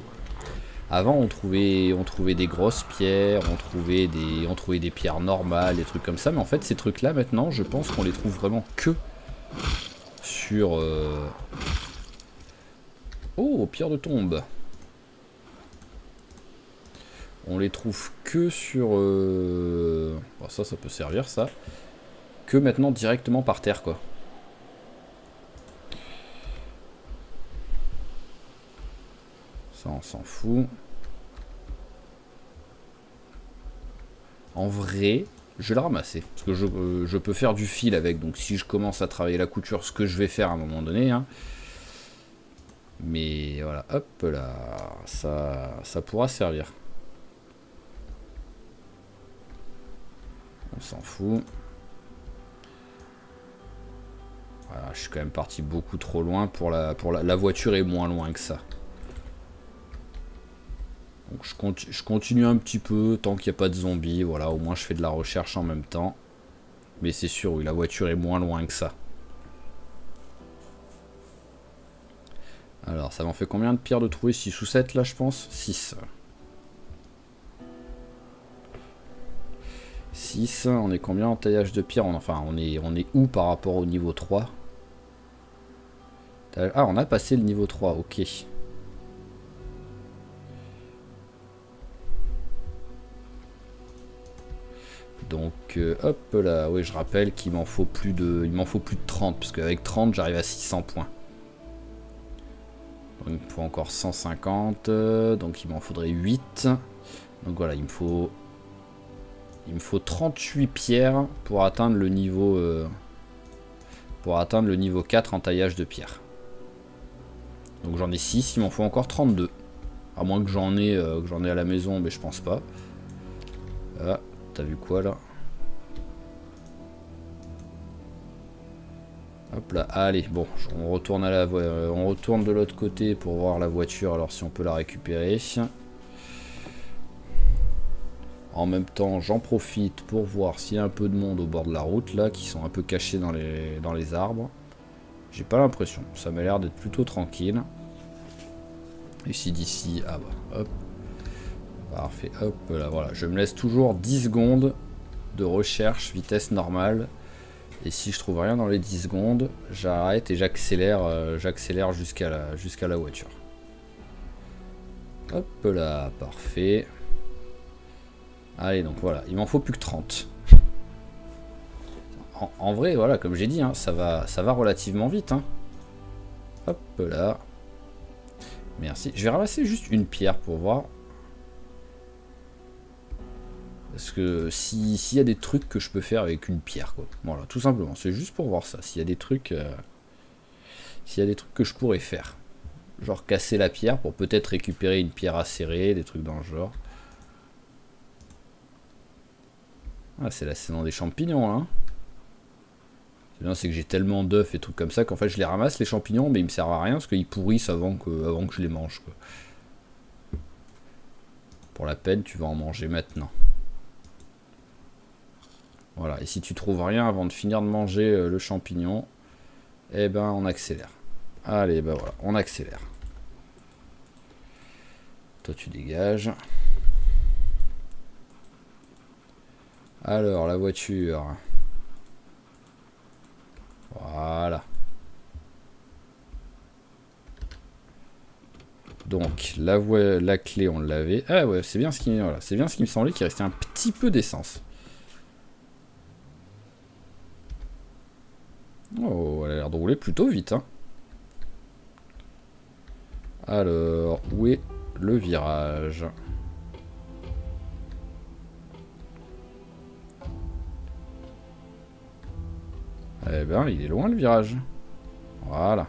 Avant, on trouvait des grosses pierres, on trouvait des pierres normales, des trucs comme ça, mais en fait, ces trucs-là, maintenant, je pense qu'on les trouve vraiment que sur... Oh, pierre de tombe. On les trouve que sur... Bon, ça peut servir, ça. Que maintenant directement par terre, quoi. Ça, on s'en fout. En vrai, je vais la ramasser. Parce que je peux faire du fil avec. Donc si je commence à travailler la couture, ce que je vais faire à un moment donné, hein. Mais voilà, hop là. Ça pourra servir. On s'en fout. Voilà, je suis quand même parti beaucoup trop loin pour la voiture est moins loin que ça. Donc je continue un petit peu tant qu'il n'y a pas de zombies. Voilà, au moins je fais de la recherche en même temps. Mais c'est sûr, oui, la voiture est moins loin que ça. Alors, ça m'en fait combien de pierres de trouver? 6 ou 7 là, je pense? 6. 6, on est combien en taillage de pierre? Enfin, on est où par rapport au niveau 3? Ah, on a passé le niveau 3, ok. Donc, hop là, oui, je rappelle qu'il m'en faut plus de 30, parce qu'avec 30, j'arrive à 600 points. Donc, il me faut encore 150, donc il m'en faudrait 8. Donc voilà, il me faut 38 pierres pour atteindre le niveau 4 en taillage de pierre. Donc j'en ai 6, il m'en faut encore 32. À moins que j'en ai à la maison, mais je pense pas. Ah, t'as vu quoi là? Hop là, allez, bon, on retourne on retourne de l'autre côté pour voir la voiture, alors si on peut la récupérer. En même temps, j'en profite pour voir s'il y a un peu de monde au bord de la route là, qui sont un peu cachés dans les arbres. J'ai pas l'impression, ça m'a l'air d'être plutôt tranquille. Ici d'ici, ah bah, hop. Parfait, hop là, voilà. Je me laisse toujours 10 secondes de recherche, vitesse normale. Et si je trouve rien dans les 10 secondes, j'arrête et j'accélère jusqu'à la voiture. Hop là, parfait. Allez, donc voilà, il m'en faut plus que 30. En vrai, voilà, comme j'ai dit, hein, ça va relativement vite. Hein. Hop là. Merci. Je vais ramasser juste une pierre pour voir. Parce que s'il y a des trucs que je peux faire avec une pierre, quoi. Voilà, tout simplement. C'est juste pour voir ça. S'il y a des trucs que je pourrais faire. Genre casser la pierre pour peut-être récupérer une pierre acérée, des trucs dans le genre. Ah, c'est la saison des champignons, hein. C'est bien, c'est que j'ai tellement d'œufs et trucs comme ça qu'en fait je les ramasse les champignons, mais ils me servent à rien parce qu'ils pourrissent avant que je les mange, quoi. Pour la peine, tu vas en manger maintenant. Voilà, et si tu trouves rien avant de finir de manger le champignon, eh ben on accélère. Allez, ben voilà, on accélère. Toi tu dégages. Alors, la voiture. Voilà. Donc, la clé, on l'avait. Ah ouais, c'est bien ce qui me semblait qu'il restait un petit peu d'essence. de rouler plutôt vite, hein. Alors, où est le virage? Eh ben, il est loin le virage. Voilà.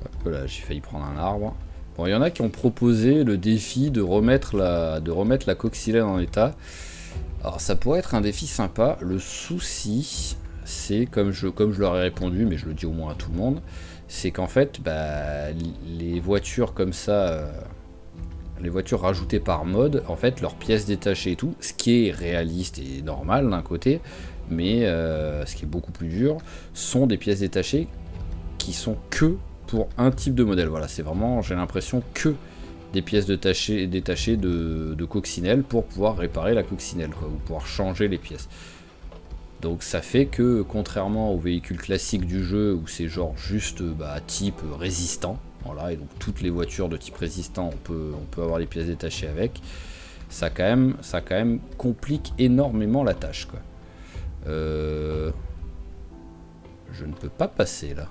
Hop là, j'ai failli prendre un arbre. Bon, il y en a qui ont proposé le défi de remettre la coccinelle en état. Alors, ça pourrait être un défi sympa. Le souci, c'est, comme je leur ai répondu, mais je le dis au moins à tout le monde, c'est qu'en fait, bah, les voitures comme ça, les voitures rajoutées par mode, en fait, leurs pièces détachées et tout, ce qui est réaliste et normal d'un côté, mais ce qui est beaucoup plus dur, sont des pièces détachées qui sont que pour un type de modèle. Voilà, c'est vraiment, j'ai l'impression, que des pièces détachées de coccinelle pour pouvoir réparer la coccinelle, quoi, ou pouvoir changer les pièces. Donc ça fait que, contrairement aux véhicules classiques du jeu, où c'est genre juste type résistant, voilà, et donc toutes les voitures de type résistant, on peut avoir les pièces détachées avec, ça quand même complique énormément la tâche, quoi. Je ne peux pas passer là.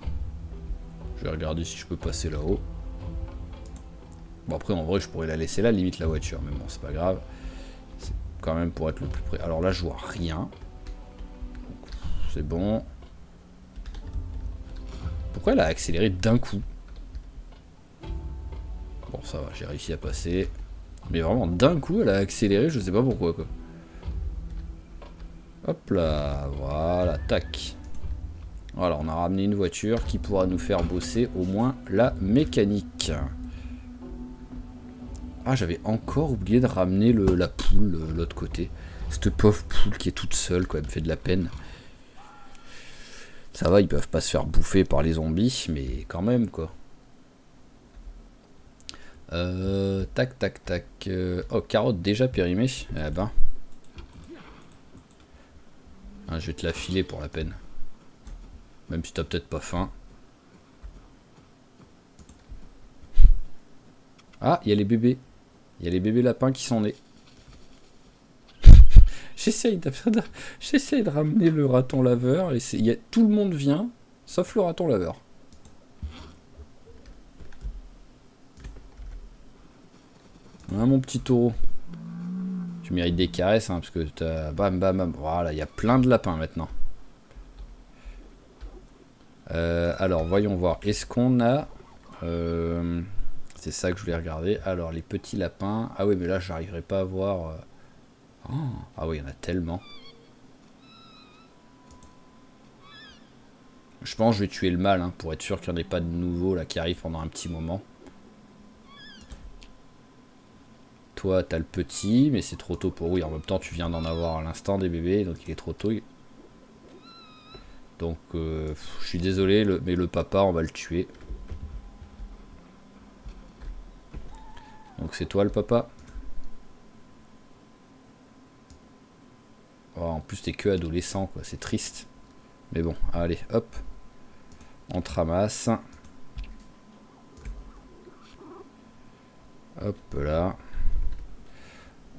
Je vais regarder si je peux passer là-haut. Bon, après, en vrai, je pourrais la laisser là, limite la voiture, mais bon, c'est pas grave. C'est quand même pour être le plus près. Alors là, je vois rien. C'est bon. Pourquoi elle a accéléré d'un coup? Bon, ça va, j'ai réussi à passer. Mais vraiment, d'un coup, elle a accéléré, je sais pas pourquoi, quoi. Hop là, voilà, tac. Voilà, on a ramené une voiture qui pourra nous faire bosser au moins la mécanique. Ah, j'avais encore oublié de ramener la poule de l'autre côté. Cette pauvre poule qui est toute seule, quoi, elle me fait de la peine. Ça va, ils peuvent pas se faire bouffer par les zombies, mais quand même, quoi. Tac, tac, tac. Oh, carotte déjà périmée. Eh ben. Ah, je vais te la filer pour la peine. Même si t'as peut-être pas faim. Ah, il y a les bébés. Il y a les bébés lapins qui sont nés. J'essaye de ramener le raton laveur. Et tout le monde vient, sauf le raton laveur. Hein, mon petit taureau. Tu mérites des caresses, hein, parce que t'as... Bam, bam, bam. Voilà, il y a plein de lapins maintenant. Alors, voyons voir. Est-ce qu'on a... c'est ça que je voulais regarder. Alors, les petits lapins... Ah oui, mais là, j'arriverai pas à voir... Oh. Ah oui, il y en a tellement. Je pense que je vais tuer le mâle, hein, pour être sûr qu'il n'y en ait pas de nouveau là qui arrive pendant un petit moment. Toi, t'as le petit, mais c'est trop tôt pour... Oui, en même temps, tu viens d'en avoir à l'instant des bébés, donc il est trop tôt. Donc, je suis désolé, mais le papa, on va le tuer. Donc c'est toi le papa. Oh, en plus, t'es que adolescent, quoi, c'est triste. Mais bon, allez, hop. On te ramasse. Hop là.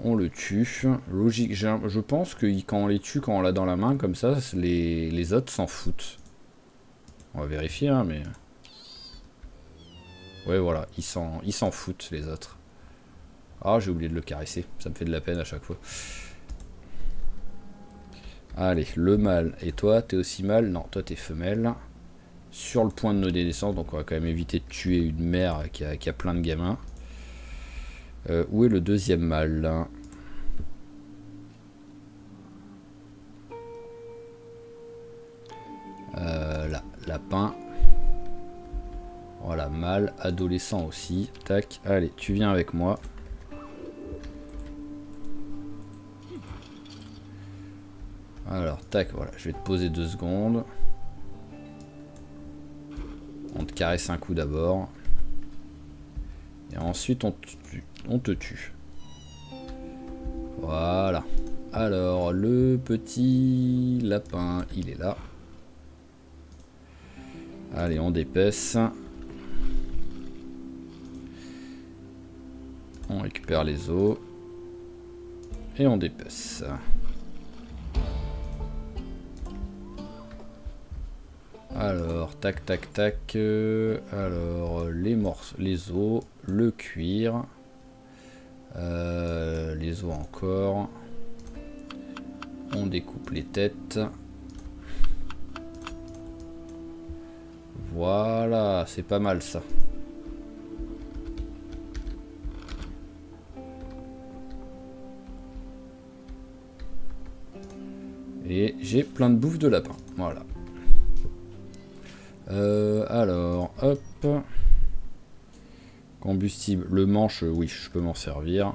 On le tue. Logique, je pense que quand on les tue, quand on l'a dans la main, comme ça, les autres s'en foutent. On va vérifier, hein, mais... Ouais, voilà, ils s'en foutent, les autres. Ah, j'ai oublié de le caresser. Ça me fait de la peine à chaque fois. Allez, le mâle. Et toi, t'es aussi mâle? Non, toi, t'es femelle. Sur le point de nos naissance, donc on va quand même éviter de tuer une mère qui a plein de gamins. Où est le deuxième mâle là? Là, lapin. Voilà, mâle, adolescent aussi. Tac, allez, tu viens avec moi. Alors, tac, voilà, je vais te poser 2 secondes. On te caresse un coup d'abord. Et ensuite, on te tue. Voilà. Alors, le petit lapin, il est là. Allez, on dépèce. On récupère les os. Et on dépèce. Alors, tac, tac, tac. Alors, les morceaux, les os, le cuir. Les os encore. On découpe les têtes. Voilà, c'est pas mal ça. Et j'ai plein de bouffe de lapin. Voilà. Alors, hop. Combustible. Le manche, oui, je peux m'en servir.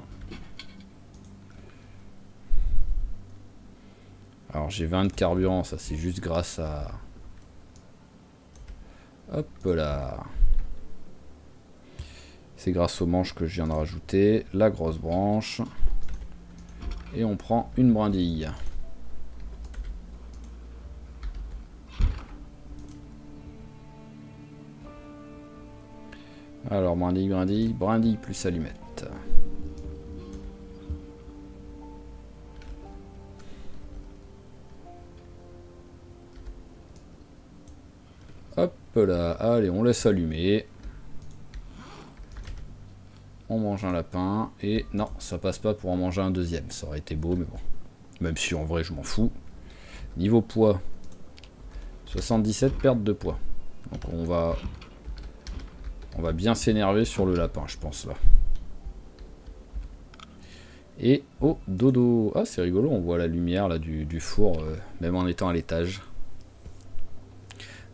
Alors, j'ai 20 de carburant, ça c'est juste grâce à... Hop là. C'est grâce au manche que je viens de rajouter. La grosse branche. Et on prend une brindille. Alors, brindille, brindille, brindille plus allumette. Hop là, allez, on laisse allumer. On mange un lapin. Et non, ça passe pas pour en manger un deuxième. Ça aurait été beau, mais bon. Même si en vrai, je m'en fous. Niveau poids. 77, perte de poids. Donc on va bien s'énerver sur le lapin, je pense, là. Et oh, dodo. Ah, c'est rigolo, on voit la lumière là du four, même en étant à l'étage.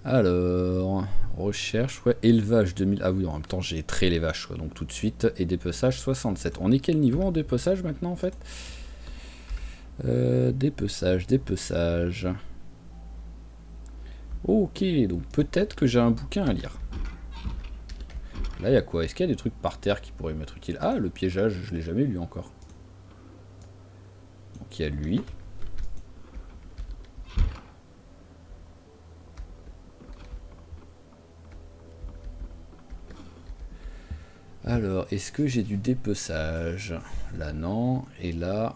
Alors, recherche, ouais, élevage 2000. Ah oui, en même temps, j'ai trait les vaches, quoi, donc tout de suite. Et dépeçage 67. On est quel niveau en dépeçage maintenant, en fait? Dépeçage, dépeçage. Ok, donc peut-être que j'ai un bouquin à lire. Là, il y a quoi? Est-ce qu'il y a des trucs par terre qui pourraient m'être utiles? Ah, le piégeage, je l'ai jamais lu encore. Donc il y a lui. Alors, est-ce que j'ai du dépeçage? Là, non. Et là...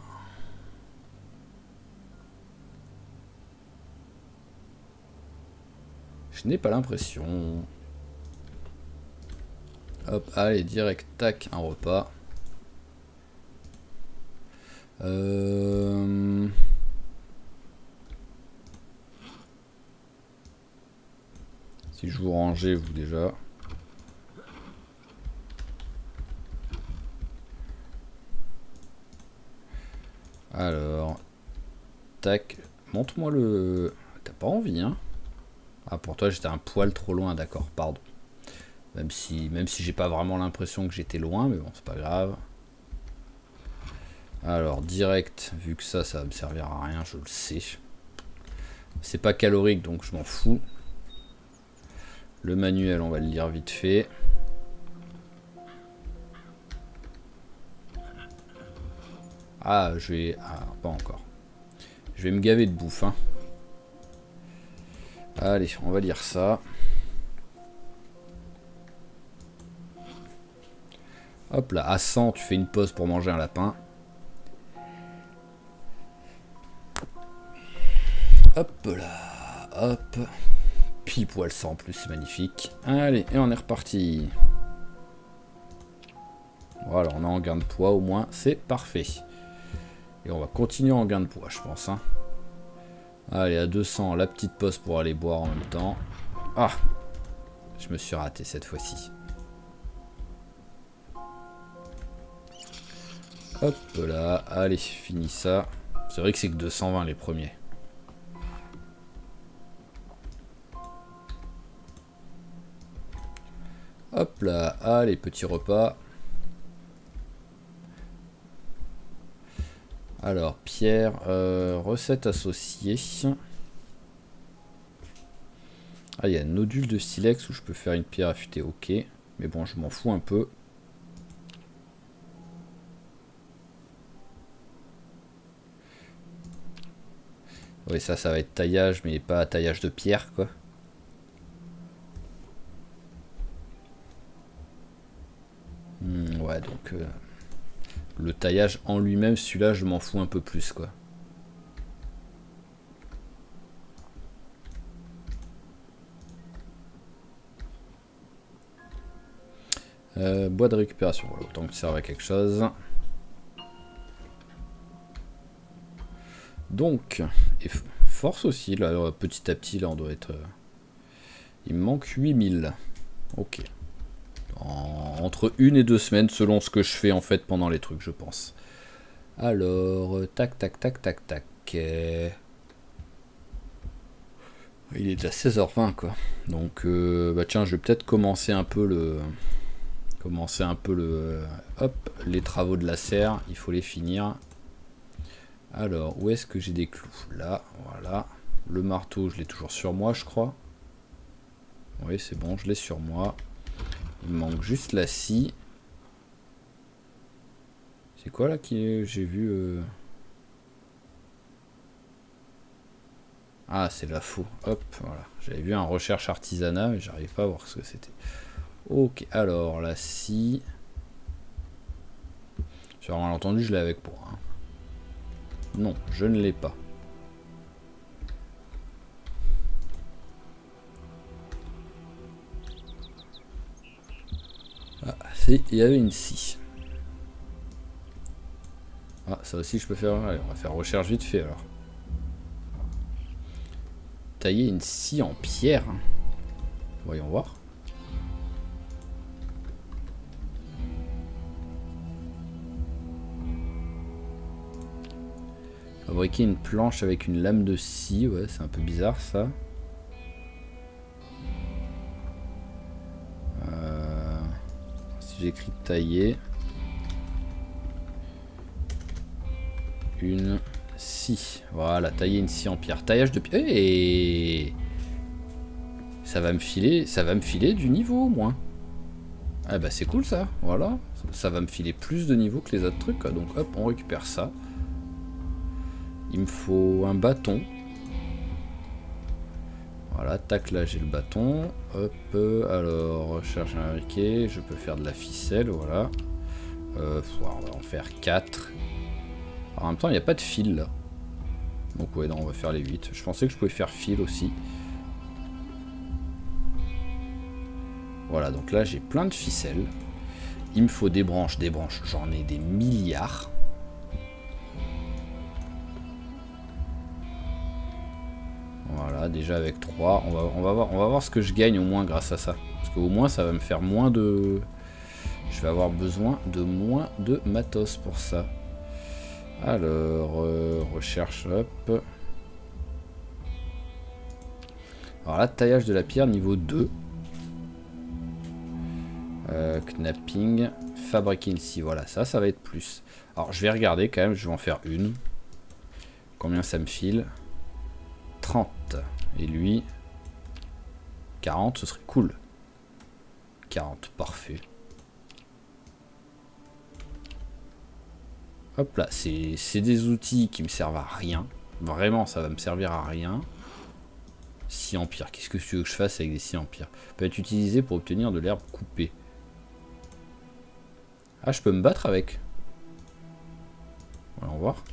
je n'ai pas l'impression. Hop, allez, direct, tac, un repas. Si je vous rangez, vous déjà. Alors, tac, montre-moi le... T'as pas envie, hein? Ah, pour toi, j'étais un poil trop loin, d'accord, pardon. Même si j'ai pas vraiment l'impression que j'étais loin, mais bon, c'est pas grave. Alors, direct, vu que ça va me servir à rien, je le sais. C'est pas calorique, donc je m'en fous. Le manuel, on va le lire vite fait. Ah, je vais... Ah, pas encore. Je vais me gaver de bouffe, hein. Allez, on va lire ça. Hop là, à 100, tu fais une pause pour manger un lapin. Hop là, hop. Pile poil 100 en plus, c'est magnifique. Allez, et on est reparti. Voilà, on est en gain de poids au moins, c'est parfait. Et on va continuer en gain de poids, je pense, hein. Allez, à 200, la petite pause pour aller boire en même temps. Ah, je me suis raté cette fois-ci. Hop là, allez, fini ça. C'est vrai que c'est que 220 les premiers. Hop là, allez, petit repas. Alors, pierre, recette associée. Ah, il y a un nodule de silex où je peux faire une pierre affûtée, ok. Mais bon, je m'en fous un peu. Oui, ça va être taillage, mais pas taillage de pierre, quoi. Ouais, donc... le taillage en lui-même, celui-là, je m'en fous un peu plus, quoi. Bois de récupération, voilà, autant que ça serve à quelque chose. Donc, et force aussi, là, petit à petit, là, on doit être... il me manque 8000. Ok. Entre 1 et 2 semaines, selon ce que je fais, en fait, pendant les trucs, je pense. Alors, tac, tac, tac, tac, tac. Il est déjà 16h20, quoi. Donc, bah tiens, je vais peut-être commencer un peu le... hop, les travaux de la serre, il faut les finir. Alors, où est-ce que j'ai des clous? Là, voilà. Le marteau, je l'ai toujours sur moi, je crois. Oui, c'est bon, je l'ai sur moi. Il me manque juste la scie. C'est quoi là qui j'ai vu Ah, c'est la faux. Hop, voilà. J'avais vu un recherche artisanat, mais j'arrive pas à voir ce que c'était. Ok, alors la scie. Sur un malentendu, je l'ai avec moi. Hein. Non, je ne l'ai pas. Ah, si, il y avait une scie. Ah, ça aussi je peux faire. Allez, on va faire recherche vite fait alors. Tailler une scie en pierre. Hein. Voyons voir. Fabriquer une planche avec une lame de scie, ouais, c'est un peu bizarre ça. Si j'écris tailler une scie, voilà, tailler une scie en pierre, taillage de pierre, et ça va me filer du niveau au moins. Ah bah c'est cool ça, voilà, ça va me filer plus de niveau que les autres trucs, quoi. Donc hop, on récupère ça. Il me faut un bâton. Voilà, tac, là j'ai le bâton. Hop, alors, recherche un briquet. Je peux faire de la ficelle, voilà. On va en faire 4. Alors, en même temps, il n'y a pas de fil là. Donc, ouais, non, on va faire les 8. Je pensais que je pouvais faire fil aussi. Voilà, donc là j'ai plein de ficelles. Il me faut des branches, j'en ai des milliards. Voilà, déjà avec 3, on va voir ce que je gagne au moins grâce à ça. Parce qu'au moins ça va me faire moins de... Je vais avoir besoin de moins de matos pour ça. Alors, recherche, hop. Alors là, taillage de la pierre niveau 2. Knapping, fabriquer une scie, voilà, ça va être plus. Alors je vais regarder quand même, je vais en faire une. Combien ça me file? 30. Et lui 40, ce serait cool. 40, parfait. Hop là, c'est des outils qui me servent à rien. Vraiment, ça va me servir à rien. Scie en pierre, qu'est-ce que tu veux que je fasse avec des scies en pierre? Peut être utilisé pour obtenir de l'herbe coupée. Ah, je peux me battre avec. Voyons voir.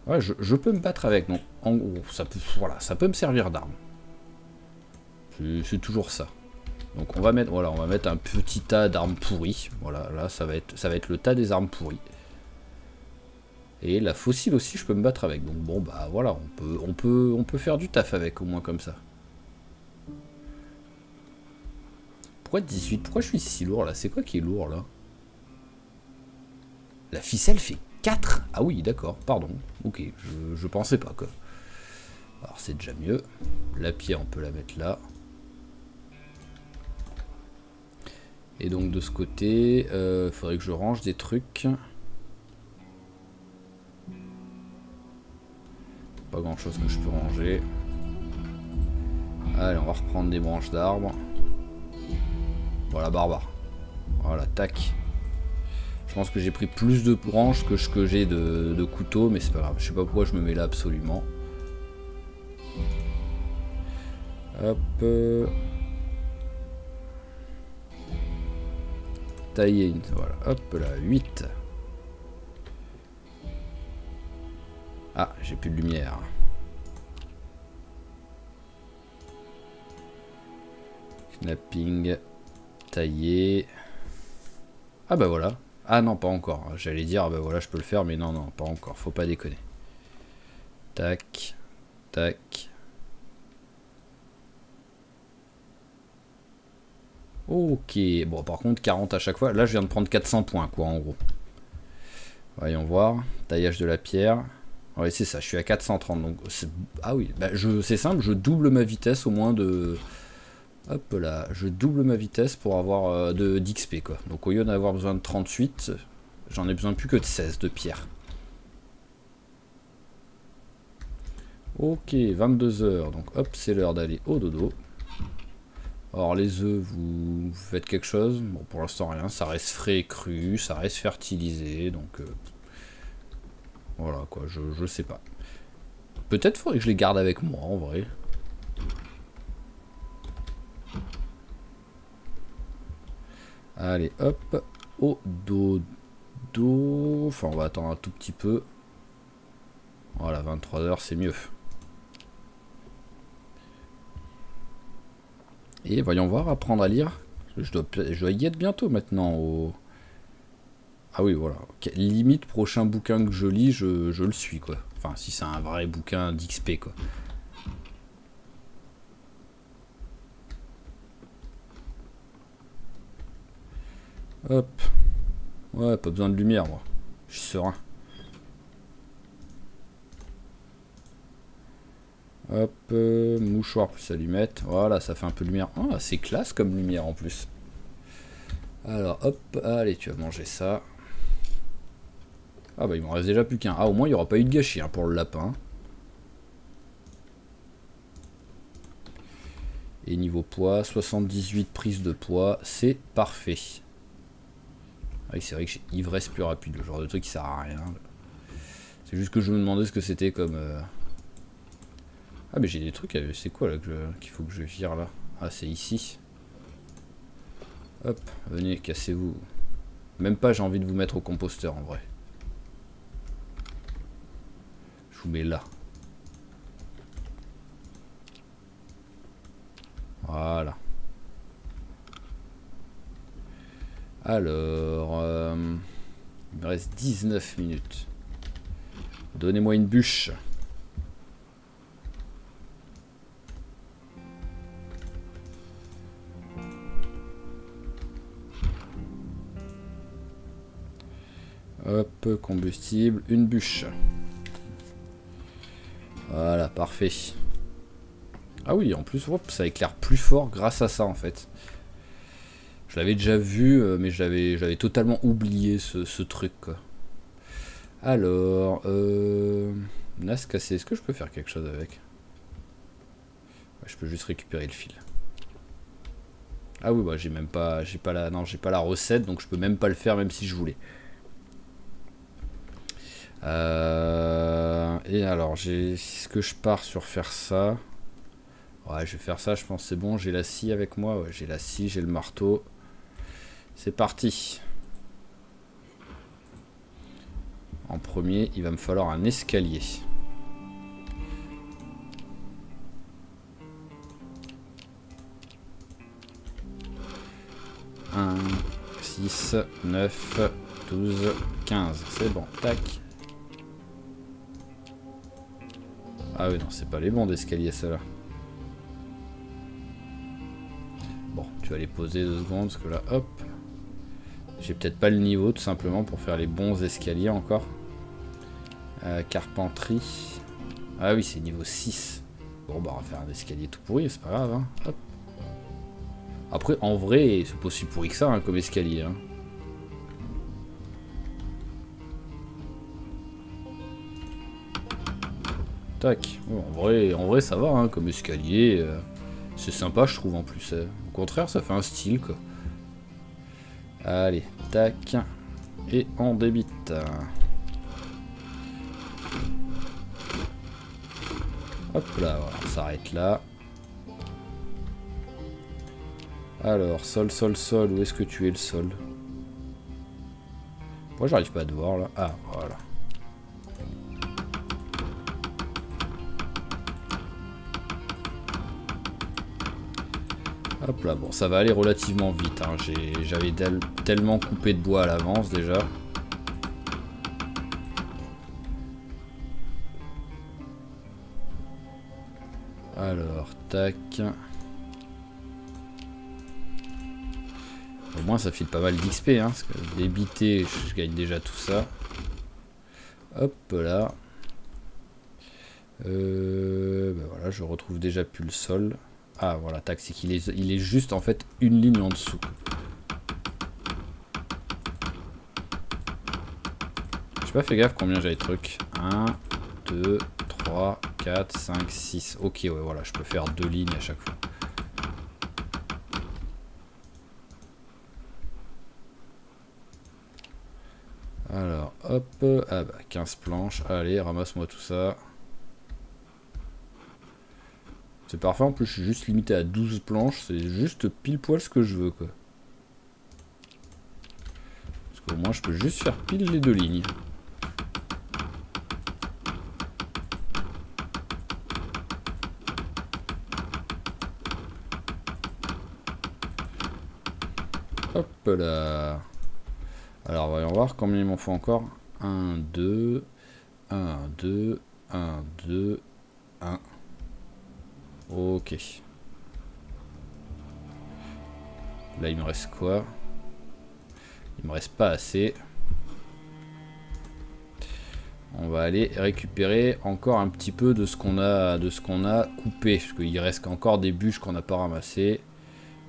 Ouais, je peux me battre avec, donc en gros, ça peut, voilà, ça peut me servir d'arme. C'est toujours ça. Donc on va mettre, voilà, on va mettre un petit tas d'armes pourries. Voilà, là ça va être le tas des armes pourries. Et la fossile aussi, je peux me battre avec. Donc bon, bah voilà, on peut faire du taf avec, au moins comme ça. Pourquoi 18? Pourquoi je suis si lourd là? C'est quoi qui est lourd là? La ficelle fait 4. Ah oui, d'accord, pardon. Ok, je pensais pas quoi. Alors c'est déjà mieux. La pierre, on peut la mettre là. Et donc de ce côté, faudrait que je range des trucs. Pas grand chose que je peux ranger. Allez, on va reprendre des branches d'arbres. Voilà, barbare. Voilà, tac. Je pense que j'ai pris plus de branches que ce que j'ai de couteaux, mais c'est pas grave. Je sais pas pourquoi je me mets là absolument. Hop. Tailler une. Voilà, hop là, 8. Ah, j'ai plus de lumière. Knapping. tailler. Ah bah voilà. Ah non, pas encore. J'allais dire, ah bah voilà, je peux le faire, mais non, non, pas encore. Faut pas déconner. Tac, tac. Ok, bon par contre 40 à chaque fois. Là je viens de prendre 400 points quoi en gros. Voyons voir. Taillage de la pierre. Ouais c'est ça, je suis à 430 donc... Ah oui, bah, c'est simple, je double ma vitesse au moins de... Hop là, je double ma vitesse pour avoir d'XP quoi. Donc au lieu d'avoir besoin de 38, j'en ai besoin plus que de 16 de pierre. Ok, 22 heures, donc hop, c'est l'heure d'aller au dodo. Alors les œufs, vous faites quelque chose? Bon pour l'instant rien, ça reste frais et cru, ça reste fertilisé, donc voilà quoi, je sais pas. Peut-être faudrait que je les garde avec moi en vrai. Allez hop, au dodo, enfin on va attendre un tout petit peu. Voilà, 23 heures c'est mieux. Et voyons voir, apprendre à lire. Je dois y être bientôt maintenant. Ah oui, voilà. Okay. Limite, prochain bouquin que je lis, je le suis, quoi. Enfin, si c'est un vrai bouquin d'XP, quoi. Hop. Ouais, pas besoin de lumière, moi. Je suis serein. Hop, mouchoir plus allumette. Voilà, ça fait un peu de lumière. Ah, c'est classe comme lumière en plus. Alors, hop, allez, tu vas manger ça. Ah bah, il m'en reste déjà plus qu'un. Ah, au moins, il n'y aura pas eu de gâchis hein, pour le lapin. Et niveau poids, 78 prises de poids, c'est parfait. Ah oui, c'est vrai que j'ai ivresse plus rapide, le genre de truc qui sert à rien. C'est juste que je me demandais ce que c'était comme... Ah mais j'ai des trucs, c'est quoi là qu'il faut que je vire là? Ah c'est ici. Hop, venez, cassez-vous. Même pas j'ai envie de vous mettre au composteur en vrai. Je vous mets là. Voilà. Alors... il me reste 19 minutes. Donnez-moi une bûche. Hop, combustible, une bûche. Voilà, parfait. Ah oui, en plus, hop, ça éclaire plus fort grâce à ça en fait. Je l'avais déjà vu, mais j'avais totalement oublié ce truc quoi. Alors, Nas cassé, est-ce que je peux faire quelque chose avec? Ouais, je peux juste récupérer le fil. Ah oui, bah j'ai pas la recette, donc je peux même pas le faire même si je voulais. Et alors, est-ce que je pars sur faire ça? Ouais, je vais faire ça, je pense c'est bon. J'ai la scie avec moi, ouais, j'ai la scie, j'ai le marteau. C'est parti. En premier, il va me falloir un escalier. Un, 6, 9, 12, 15. C'est bon, tac. Ah oui, non, c'est pas les bons d'escalier, ceux-là. Bon, tu vas les poser 2 secondes, parce que là, hop. J'ai peut-être pas le niveau, tout simplement, pour faire les bons escaliers encore. Carpenterie. Ah oui, c'est niveau 6. Bon, bah, on va faire un escalier tout pourri, c'est pas grave, hein. Hop. Après, en vrai, c'est pas aussi pourri que ça, hein, comme escalier, hein. Tac. Bon, en vrai, ça va, hein, comme escalier. C'est sympa, je trouve, en plus. Au contraire, ça fait un style, quoi. Allez, tac. Et on débite. Hop là, voilà, on s'arrête là. Alors, sol, où est-ce que tu es le sol? Moi, j'arrive pas à te voir, là. Ah, voilà. Hop là, bon, ça va aller relativement vite. Hein. J'avais tellement coupé de bois à l'avance déjà. Alors, tac. Au moins ça file pas mal d'XP, hein, parce que débité, je gagne déjà tout ça. Hop là. Ben voilà, je retrouve déjà plus le sol. Ah voilà, tac, c'est qu'il il est juste en fait une ligne en dessous. J'ai pas fait gaffe combien j'avais de trucs. 1, 2, 3, 4, 5, 6. Ok, ouais, voilà, je peux faire 2 lignes à chaque fois. Alors, hop, ah bah 15 planches, allez, ramasse-moi tout ça. C'est parfait, en plus je suis juste limité à 12 planches, c'est juste pile poil ce que je veux quoi. Parce qu'au moins je peux juste faire pile les 2 lignes. Hop là. Alors voyons voir combien il m'en faut encore. 1, 2, 1, 2, 1, 2, 1. Ok. Là il me reste quoi? Il me reste pas assez. On va aller récupérer encore un petit peu de ce qu'on a, coupé. Parce qu'il reste encore des bûches qu'on n'a pas ramassées.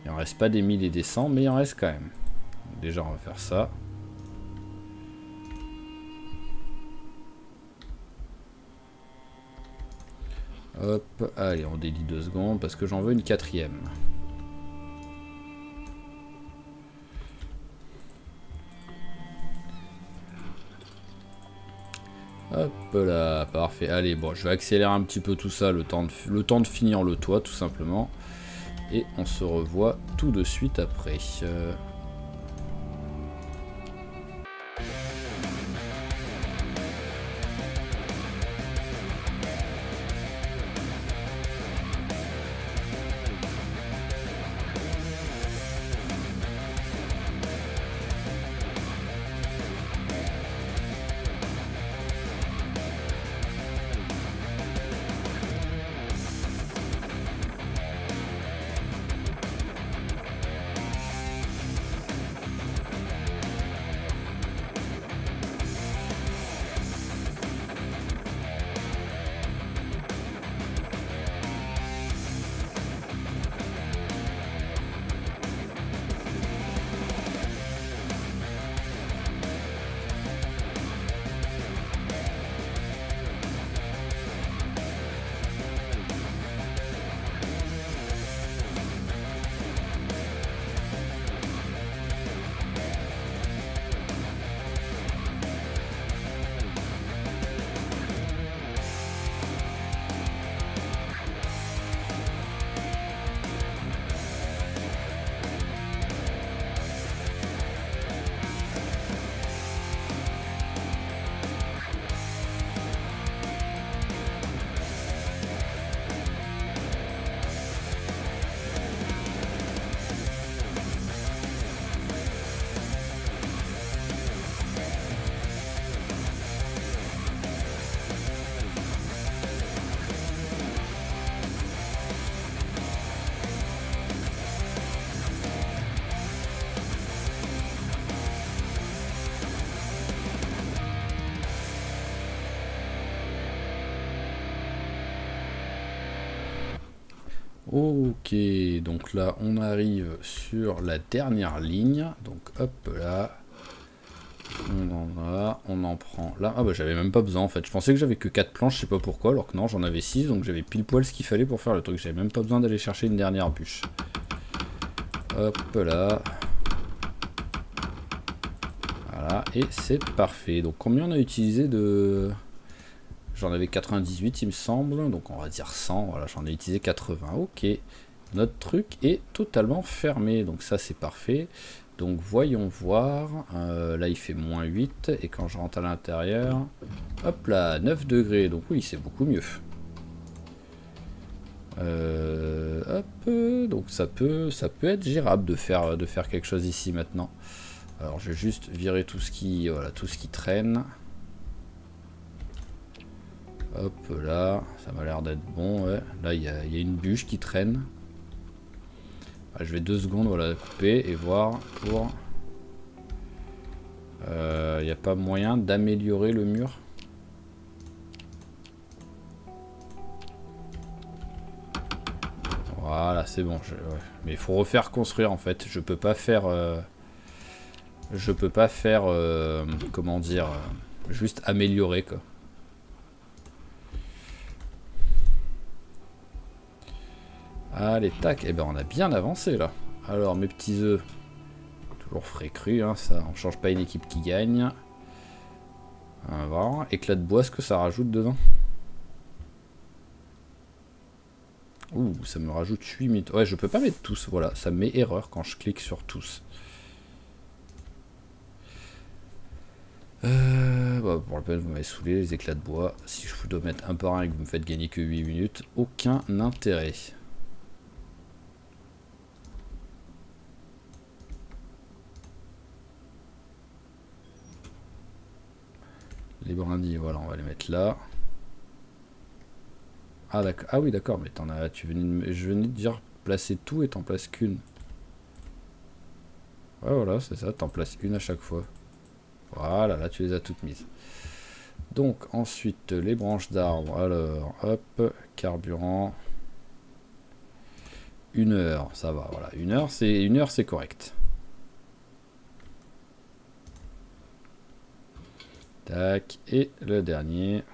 Il en reste pas des 1000 et des 100, mais il en reste quand même. Donc déjà on va faire ça. Hop, allez, on délie 2 secondes parce que j'en veux une 4e. Hop là, parfait. Allez, bon, je vais accélérer un petit peu tout ça, le temps de finir le toit, tout simplement. Et on se revoit tout de suite après. Ok, donc là on arrive sur la dernière ligne, donc hop là, on en prend là, ah bah j'avais même pas besoin en fait, je pensais que j'avais que 4 planches, je sais pas pourquoi, alors que non j'en avais 6, donc j'avais pile poil ce qu'il fallait pour faire le truc, j'avais même pas besoin d'aller chercher une dernière bûche. Hop là, voilà, et c'est parfait. Donc combien on a utilisé de... J'en avais 98 il me semble, donc on va dire 100, voilà, j'en ai utilisé 80, ok. Notre truc est totalement fermé, donc ça c'est parfait. Donc voyons voir, là il fait -8, et quand je rentre à l'intérieur, hop là, 9 degrés, donc oui c'est beaucoup mieux. hop, donc ça peut être gérable de faire quelque chose ici maintenant. Alors je vais juste virer tout ce qui, voilà, tout ce qui traîne. Hop là, ça m'a l'air d'être bon. Ouais. Là il y a une bûche qui traîne. Ah, je vais 2 secondes, voilà, couper et voir pour. Il n'y a pas moyen d'améliorer le mur. Voilà, c'est bon. Ouais. Mais il faut refaire construire en fait. Je peux pas faire. Comment dire, juste améliorer quoi. Allez, tac. Et ben on a bien avancé là. Alors mes petits œufs. Toujours frais cru, hein, ça. On change pas une équipe qui gagne. Voilà. Éclat de bois, ce que ça rajoute dedans. Ouh, ça me rajoute 8 minutes. Ouais, je peux pas mettre tous, voilà. Ça me met erreur quand je clique sur tous. Bah, pour le peine, vous m'avez saoulé, les éclats de bois. Si je vous dois mettre un par un et que vous me faites gagner que 8 minutes, aucun intérêt. Les brindilles, voilà, on va les mettre là. Ah, d'accord. Ah oui, d'accord, mais t'en as. Je venais de dire placer tout et t'en places qu'une. Ouais, voilà, c'est ça, t'en places une à chaque fois. Voilà, là tu les as toutes mises. Donc ensuite les branches d'arbres. Alors hop, carburant. 1 heure, ça va, voilà. 1 heure c'est correct. Tac, et le dernier.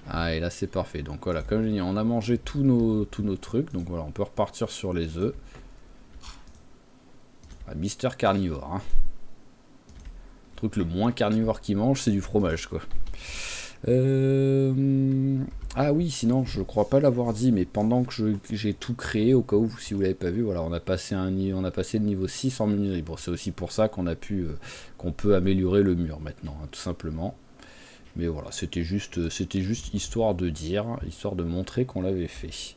Ah, et là c'est parfait. Donc voilà, comme je dis, on a mangé tous nos trucs. Donc voilà, on peut repartir sur les œufs. Ah, Mister Carnivore. Hein. Le truc le moins carnivore qu'il mange, c'est du fromage, quoi. Ah oui, sinon, je crois pas l'avoir dit, mais pendant que j'ai tout créé, au cas où, si vous l'avez pas vu, voilà, on a passé le niveau 6 en menu libre. C'est aussi pour ça qu'on peut améliorer le mur maintenant, hein, tout simplement. Mais voilà, c'était juste histoire de dire, histoire de montrer qu'on l'avait fait.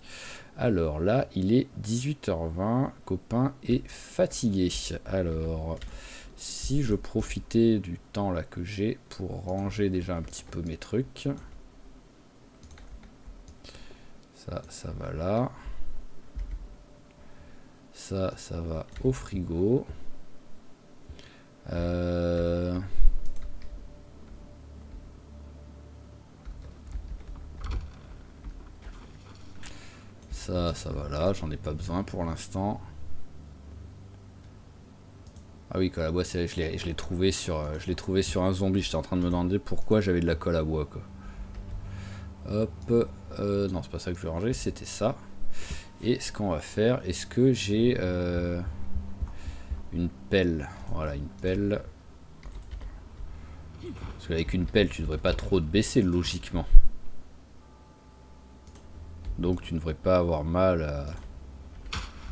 Alors là, il est 18h20, copain est fatigué. Alors, si je profitais du temps là que j'ai pour ranger déjà un petit peu mes trucs. Ça va là. Ça va au frigo. Ça va là, j'en ai pas besoin pour l'instant. Ah oui, colle à bois, je l'ai trouvé sur un zombie. J'étais en train de me demander pourquoi j'avais de la colle à bois, quoi. Hop, non, c'est pas ça que je vais ranger, c'était ça. Et ce qu'on va faire, est-ce que j'ai une pelle? Voilà, une pelle. Parce qu'avec une pelle, tu devrais pas trop te baisser, logiquement. Donc tu ne devrais pas avoir mal à...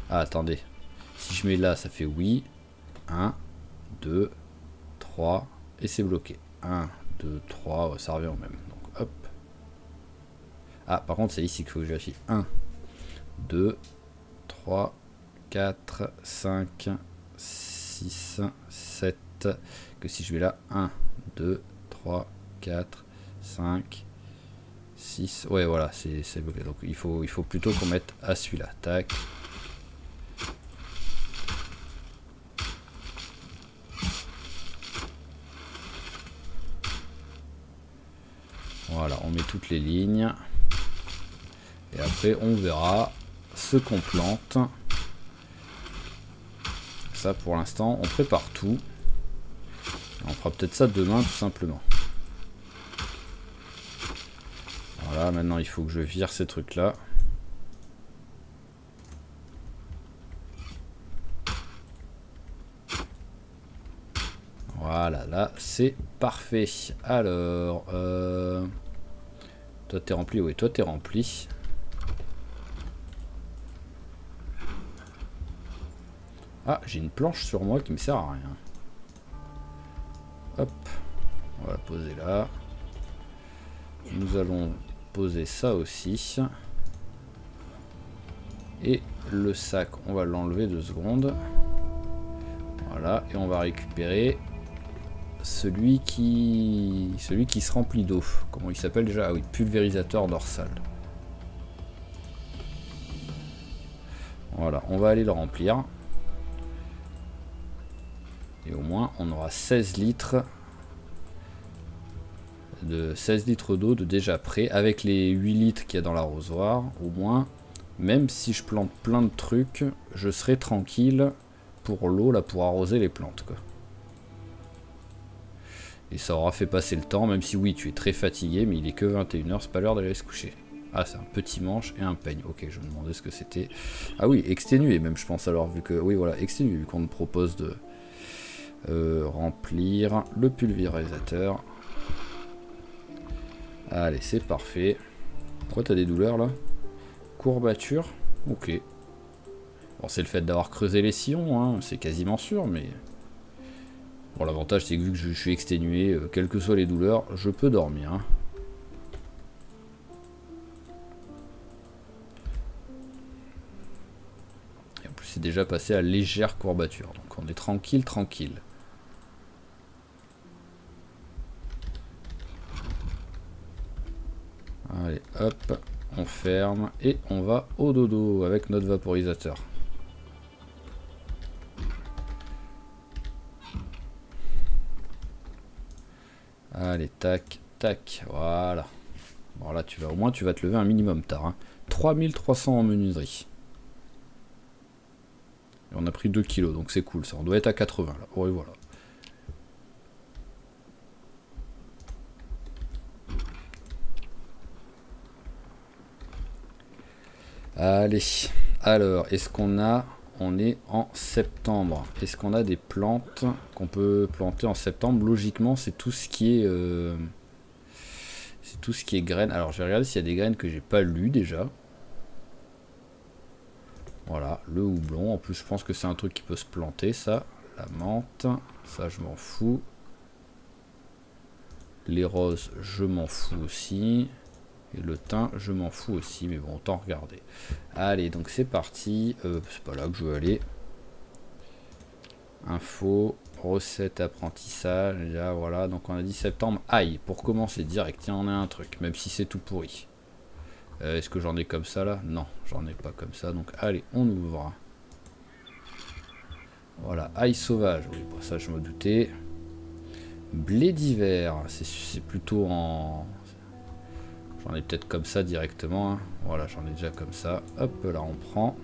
Ah, attendez. Si je mets là, ça fait oui. 1, 2, 3. Et c'est bloqué. 1, 2, 3. Ça revient au même. Donc hop. Ah, par contre, c'est ici qu'il faut que je vérifie. 1, 2, 3, 4, 5, 6, 7. Que si je vais là, 1, 2, 3, 4, 5... 6, ouais voilà, c'est bloqué. Donc il faut plutôt qu'on mette à celui-là. Tac. Voilà, on met toutes les lignes. Et après on verra ce qu'on plante. Ça pour l'instant, on prépare tout. On fera peut-être ça demain tout simplement. Voilà, maintenant il faut que je vire ces trucs là. Voilà, là c'est parfait. Alors, toi t'es rempli, oui, toi t'es rempli. Ah, j'ai une planche sur moi qui me sert à rien. Hop, on va la poser là. Nous allons poser ça aussi. Et le sac, on va l'enlever 2 secondes. Voilà, et on va récupérer celui qui se remplit d'eau. Comment il s'appelle déjà? Ah oui, pulvérisateur dorsal. Voilà, on va aller le remplir. Et au moins, on aura 16 litres d'eau de déjà prêt. Avec les 8 litres qu'il y a dans l'arrosoir, au moins, même si je plante plein de trucs, je serai tranquille pour l'eau, là, pour arroser les plantes, quoi. Et ça aura fait passer le temps, même si oui, tu es très fatigué, mais il est que 21 h, c'est pas l'heure d'aller se coucher. Ah, c'est un petit manche et un peigne. Ok, je me demandais ce que c'était. Ah oui, exténué même, je pense, alors, vu que... Oui, voilà, exténué, vu qu'on me propose de remplir le pulvérisateur. Allez, c'est parfait. Pourquoi t'as des douleurs, là? Courbature. Ok. Bon, c'est le fait d'avoir creusé les sillons, hein, c'est quasiment sûr, mais... Bon, l'avantage, c'est que vu que je suis exténué, quelles que soient les douleurs, je peux dormir, hein. Et en plus, c'est déjà passé à légère courbature, donc on est tranquille, tranquille. Allez, hop, on ferme et on va au dodo avec notre vaporisateur. Allez, tac, tac, voilà. Bon là, au moins tu vas te lever un minimum tard, hein. 3300 en menuiserie. Et on a pris 2 kilos, donc c'est cool ça. On doit être à 80 là. Oui, voilà. Allez, alors, est-ce qu'on a... On est en septembre. Est-ce qu'on a des plantes qu'on peut planter en septembre? Logiquement, c'est tout ce qui est... c'est tout ce qui est graines. Alors, je vais regarder s'il y a des graines que j'ai pas lues déjà. Voilà, le houblon. En plus, je pense que c'est un truc qui peut se planter, ça. La menthe, ça, je m'en fous. Les roses, je m'en fous aussi. Et le thym, je m'en fous aussi, mais bon, autant regarder. Allez, donc c'est parti. C'est pas là que je veux aller. Info, recette, apprentissage. Là, voilà, donc on a dit septembre. Aïe, pour commencer direct, tiens, on a un truc, même si c'est tout pourri. Est-ce que j'en ai comme ça là? Non, j'en ai pas comme ça. Donc allez, on ouvre. Voilà, ail sauvage. Oui, pour ça je me doutais. Blé d'hiver, c'est plutôt en... J'en ai peut-être comme ça directement, hein. Voilà, j'en ai déjà comme ça. Hop, là on prend.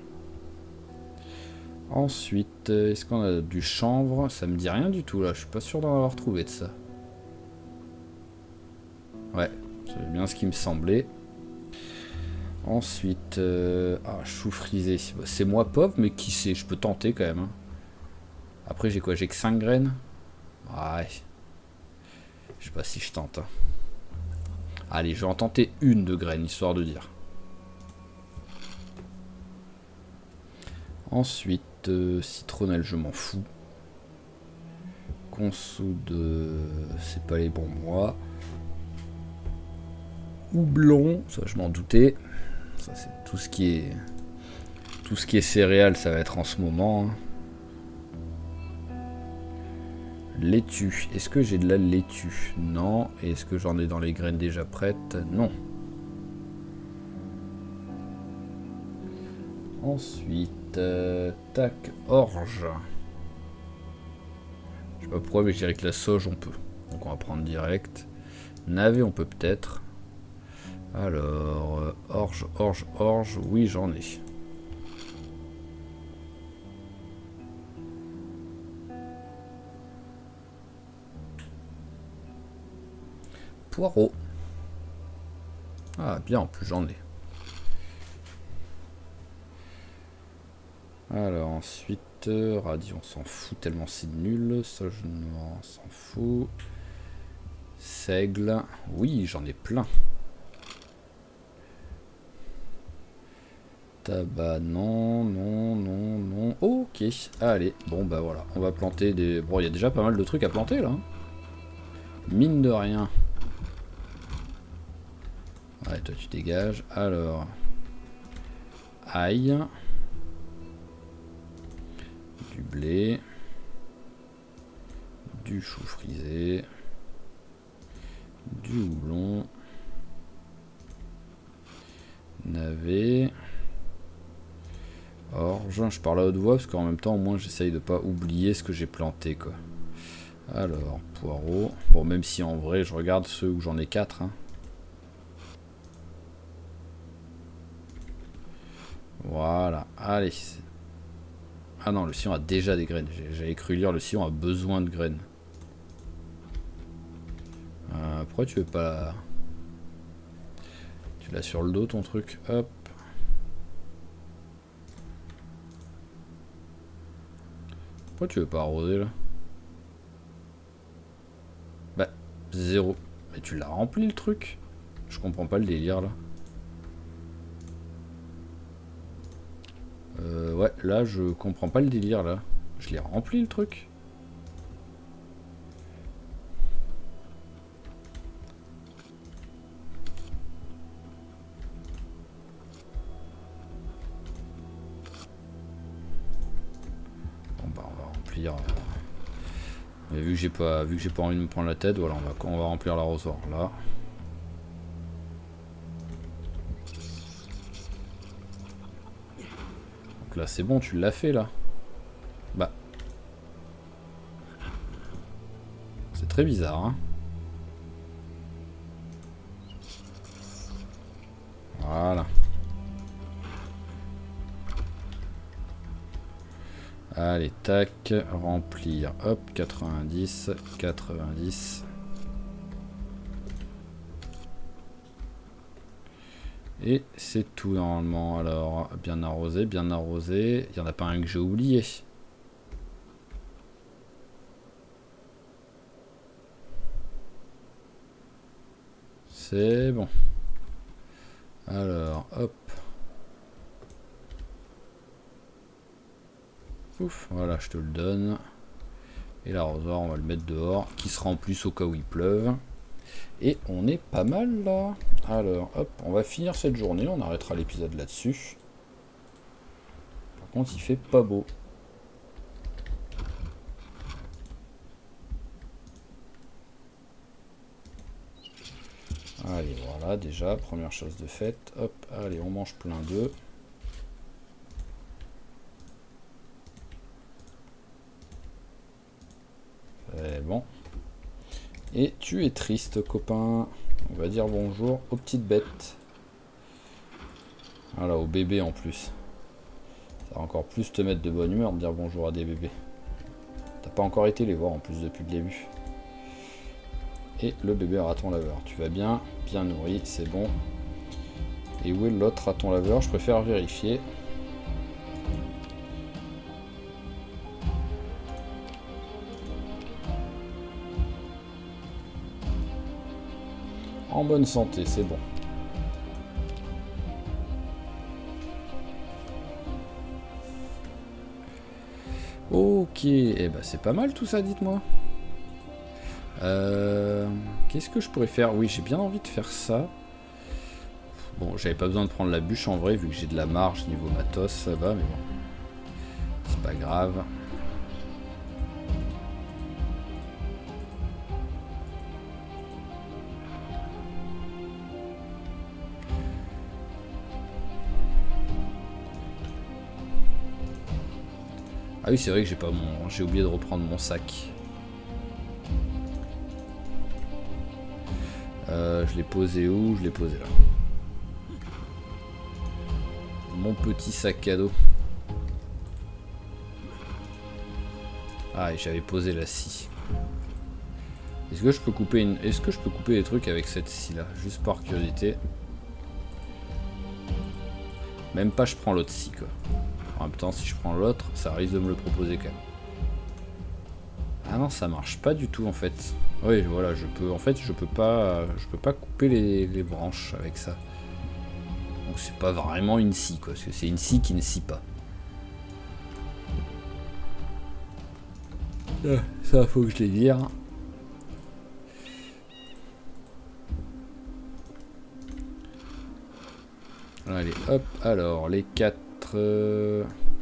Ensuite, est-ce qu'on a du chanvre? Ça me dit rien du tout là, je suis pas sûr d'en avoir trouvé de ça. Ouais, c'est bien ce qui me semblait. Ensuite, chou frisé. C'est moi pauvre, mais qui sait, je peux tenter quand même, hein. Après j'ai quoi? J'ai que 5 graines? Ouais. Je sais pas si je tente, hein. Allez, je vais en tenter une de graines, histoire de dire. Ensuite, citronnelle, je m'en fous. Consoude, c'est pas les bons mois. Houblon, ça je m'en doutais. Ça c'est tout ce qui est céréales, ça va être en ce moment, hein. Laitue. Est-ce que j'ai de la laitue? Non. Est-ce que j'en ai dans les graines déjà prêtes? Non. Ensuite, tac, orge. Je sais pas pourquoi, mais je dirais que la sauge, on peut. Donc on va prendre direct. Navet, on peut peut-être. Alors, orge. Oui, j'en ai. Poireau. Ah, bien, en plus j'en ai. Alors, ensuite, radis, on s'en fout tellement c'est nul. Sauge noire, on s'en fout. Seigle. Oui, j'en ai plein. Tabac, non. Ok, allez. Bon, bah voilà. On va planter des... Bon, il y a déjà pas mal de trucs à planter, là. Mine de rien. Ouais, toi tu dégages. Alors. Ail. Du blé. Du chou frisé. Du houblon. Navet. Orge. Je parle à haute voix parce qu'en même temps, au moins, j'essaye de pas oublier ce que j'ai planté, quoi. Alors, poireau. Bon, même si en vrai, je regarde ceux où j'en ai 4. Hein. Voilà. Allez. Ah non, le sillon a déjà des graines. J'avais cru lire le sillon a besoin de graines. Pourquoi tu veux pas... Tu l'as sur le dos ton truc. Hop. Pourquoi tu veux pas arroser là? Bah, 0. Mais tu l'as rempli le truc. Je comprends pas le délire là. Ouais, là je comprends pas le délire là. Je l'ai rempli le truc. Bon bah on va remplir. Mais vu que j'ai pas envie de me prendre la tête, voilà, on va remplir l'arrosoir là. Donc là c'est bon, tu l'as fait là. Bah. C'est très bizarre hein. Voilà. Allez, tac, remplir. Hop, 90, 90. Et c'est tout normalement. Alors, bien arrosé, bien arrosé. Il n'y en a pas un que j'ai oublié. C'est bon. Alors, hop. Ouf, voilà, je te le donne. Et l'arrosoir, on va le mettre dehors, qui sera en plus au cas où il pleuve. Et on est pas mal là. Alors, hop, on va finir cette journée, on arrêtera l'épisode là-dessus. Par contre, il fait pas beau. Allez, voilà, déjà, première chose de faite. Hop, allez, on mange plein d'œufs. Bon. Et tu es triste, copain. On va dire bonjour aux petites bêtes. Voilà, aux bébés en plus. Ça va encore plus te mettre de bonne humeur de dire bonjour à des bébés. T'as pas encore été les voir en plus depuis le début. Et le bébé raton laveur. Tu vas bien, bien nourri, c'est bon. Et où est l'autre raton laveur? Je préfère vérifier. En bonne santé, c'est bon. Ok, et bah c'est pas mal tout ça, dites-moi. Qu'est-ce que je pourrais faire? Oui, j'ai bien envie de faire ça. Bon, j'avais pas besoin de prendre la bûche en vrai, vu que j'ai de la marge niveau matos, ça va, mais bon. C'est pas grave. Ah oui, c'est vrai que j'ai oublié de reprendre mon sac. Je l'ai posé où? Je l'ai posé là. Mon petit sac à dos. Ah, et j'avais posé la scie. Est-ce que je peux couper des trucs avec cette scie là? Juste par curiosité. Même pas je prends l'autre scie quoi. En même temps, si je prends l'autre, ça risque de me le proposer quand même. Ah non, ça marche pas du tout en fait. Oui, voilà, je peux pas couper les branches avec ça. Donc c'est pas vraiment une scie quoi, parce que c'est une scie qui ne scie pas. Ça, faut que je les vire. Allez, hop, alors, les 4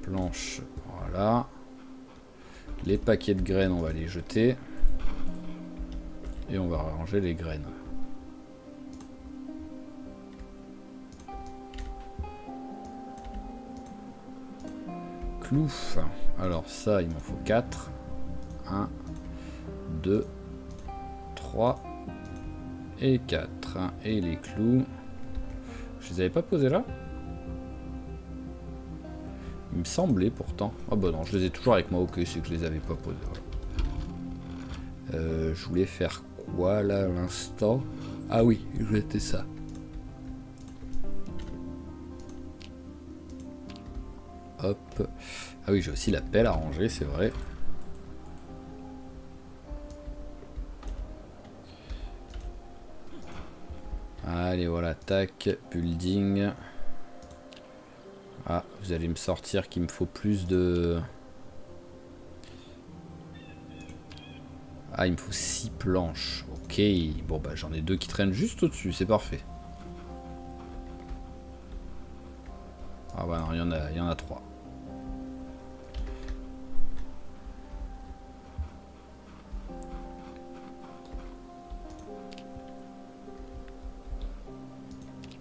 planches, voilà. Les paquets de graines, on va les jeter. Et on va ranger les graines. Clous. Alors ça, il m'en faut 4. 1, 2, 3 et 4. Et les clous... Je les avais pas posés là? Il me semblait pourtant. Ah bah non, je les ai toujours avec moi. Ok, c'est que je les avais pas posés. Voilà. Je voulais faire quoi là à l'instant? Ah oui, c'était ça. Hop. Ah oui, j'ai aussi la pelle à ranger, c'est vrai. Allez, voilà, tac, building. Ah, vous allez me sortir qu'il me faut plus de... Ah, il me faut 6 planches. Ok, bon bah j'en ai 2 qui traînent juste au-dessus, c'est parfait. Ah bah non, il y en a 3.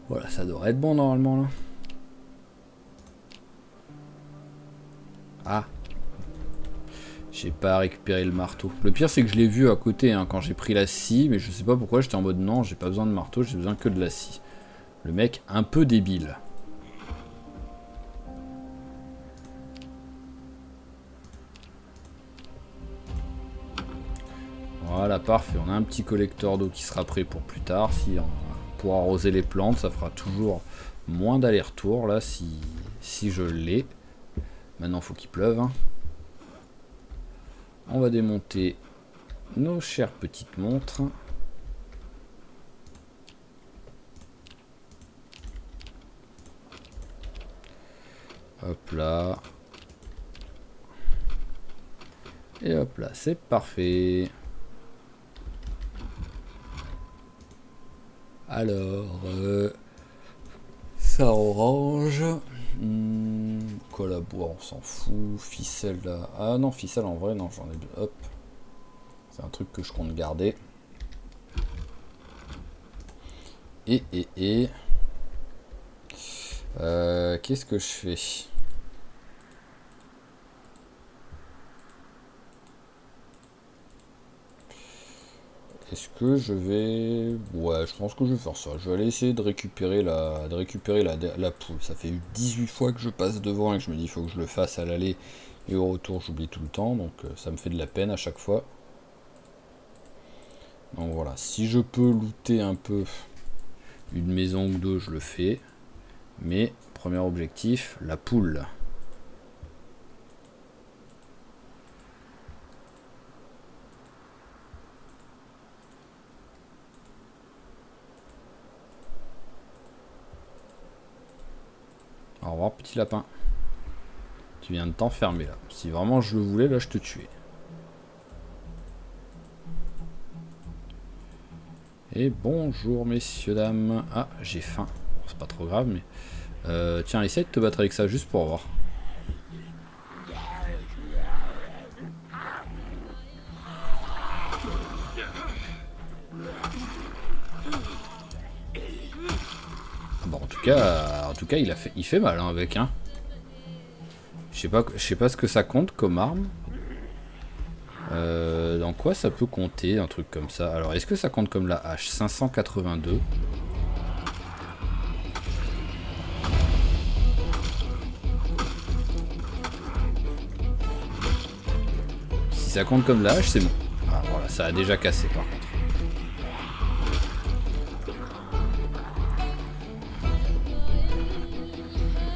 Voilà, ça devrait être bon normalement là. Ah, j'ai pas récupéré le marteau. Le pire c'est que je l'ai vu à côté hein, quand j'ai pris la scie, mais je sais pas pourquoi j'étais en mode non, j'ai pas besoin de marteau, j'ai besoin que de la scie. Le mec un peu débile. Voilà, parfait. On a un petit collecteur d'eau qui sera prêt pour plus tard. Pour arroser les plantes, ça fera toujours moins d'aller-retour là si je l'ai. Maintenant, faut qu'il pleuve. Hein. On va démonter nos chères petites montres. Hop là. Et hop là, c'est parfait. Alors, ça orange. Colle à bois, on s'en fout. Ficelle là. Ah non, ficelle en vrai, non, j'en ai deux. Hop. C'est un truc que je compte garder. Qu'est-ce que je fais? Est-ce que je vais... Ouais, je pense que je vais faire ça. Je vais aller essayer de récupérer la poule. Ça fait 18 fois que je passe devant et que je me dis il faut que je le fasse à l'aller et au retour j'oublie tout le temps. Donc ça me fait de la peine à chaque fois. Donc voilà, si je peux looter un peu une maison ou deux, je le fais. Mais premier objectif, la poule. Au revoir petit lapin. Tu viens de t'enfermer là. Si vraiment je le voulais, là je te tuais. Et bonjour messieurs dames. Ah j'ai faim. Bon, c'est pas trop grave mais... tiens essaye de te battre avec ça juste pour voir. Bon en tout cas il fait mal hein, avec hein. Je sais pas ce que ça compte comme arme. Dans quoi ça peut compter un truc comme ça? Alors est-ce que ça compte comme la hache? 582. Si ça compte comme la hache c'est bon. Ah voilà, ça a déjà cassé par contre.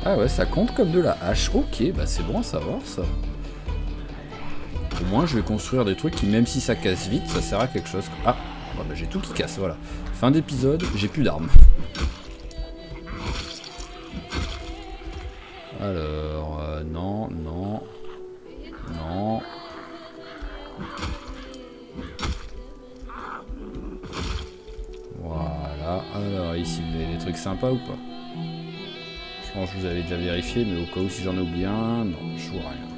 Ah ouais, ça compte comme de la hache. Ok, bah c'est bon à savoir ça. Au moins je vais construire des trucs qui, même si ça casse vite, ça sert à quelque chose. Ah, bah, j'ai tout qui casse, voilà. Fin d'épisode, j'ai plus d'armes. Alors, non, non, non. Voilà, alors ici, vous avez des trucs sympas ou pas? Je pense que vous avez déjà vérifié, mais au cas où si j'en ai oublié un, non, je vois rien.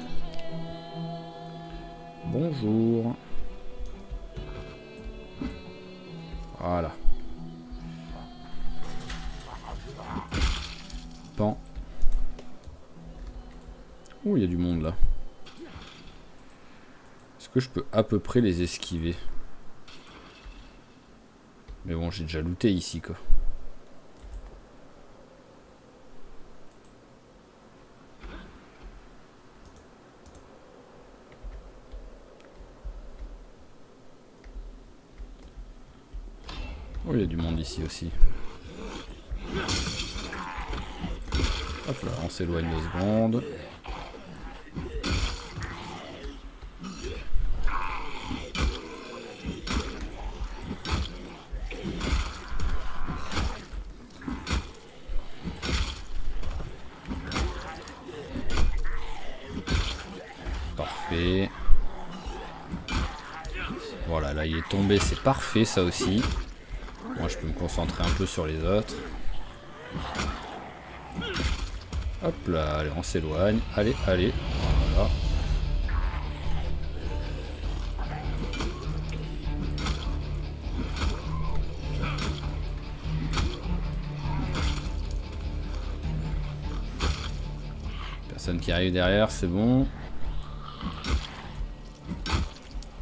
Bonjour. Voilà. Pan. Ouh, il y a du monde là. Est-ce que je peux à peu près les esquiver? Mais bon, j'ai déjà looté ici quoi. Oh, il y a du monde ici aussi. Hop là, on s'éloigne 2 secondes. Parfait. Voilà, là il est tombé, c'est parfait ça aussi. Moi je peux me concentrer un peu sur les autres. Hop là, allez, on s'éloigne. Allez, allez. Voilà. Personne qui arrive derrière, c'est bon.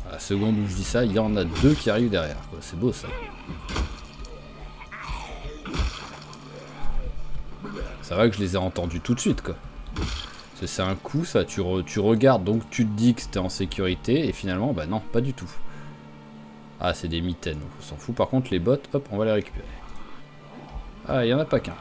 À la seconde où je dis ça, il y en a 2 qui arrivent derrière. C'est beau ça. Ça va que je les ai entendus tout de suite quoi. C'est un coup ça, tu regardes donc tu te dis que t'es en sécurité et finalement bah non, pas du tout. Ah c'est des mitaines, on s'en fout. Par contre les bots, hop, on va les récupérer. Ah il y en a pas qu'un.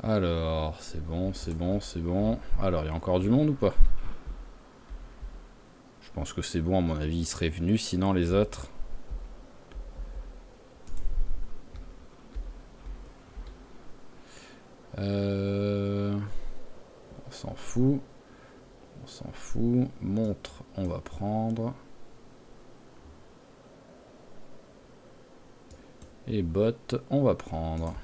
Alors, c'est bon, c'est bon, c'est bon. Alors, il y a encore du monde ou pas? Je pense que c'est bon, à mon avis, ils seraient venus, sinon les autres... On s'en fout. On s'en fout. Montre, on va prendre. Et bottes, on va prendre.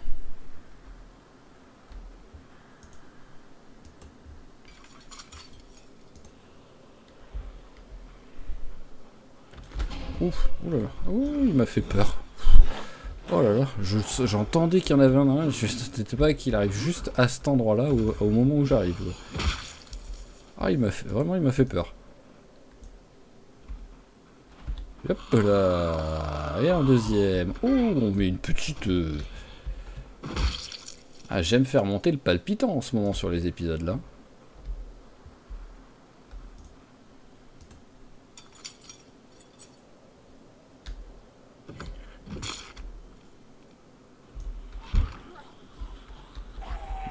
Ouf, oulala, ouh, il m'a fait peur. Oh là là, j'entendais qu'il y en avait un, je n'étais pas qu'il arrive juste à cet endroit-là au moment où j'arrive. Ah, il m'a fait, vraiment, il m'a fait peur. Hop là, et un deuxième. Oh, mais une petite... Ah, j'aime faire monter le palpitant en ce moment sur les épisodes là.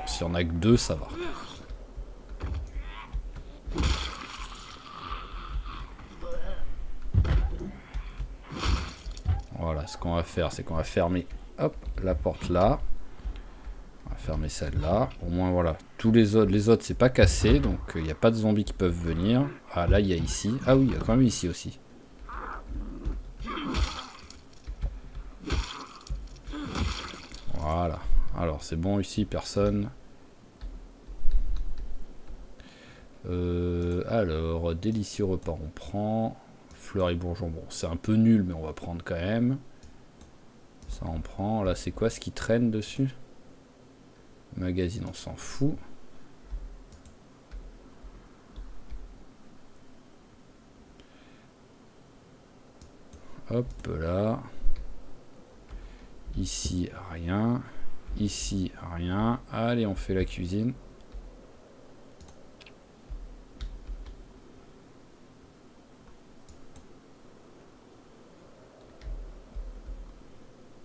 S'il y en a que 2, ça va. Voilà, ce qu'on va faire, c'est qu'on va fermer hop, la porte là. On va fermer celle-là. Au moins, voilà. Tous les autres c'est pas cassé, donc il n'y a pas de zombies qui peuvent venir. Ah, là, il y a ici. Ah oui, il y a quand même ici aussi. Voilà. Alors, c'est bon ici, personne. Alors, délicieux repas, on prend. Fleurs et bourgeons, bon, c'est un peu nul, mais on va prendre quand même. Ça, on prend. Là, c'est quoi ce qui traîne dessus? Magazine, on s'en fout. Hop là. Ici, rien. Ici, rien. Allez, on fait la cuisine.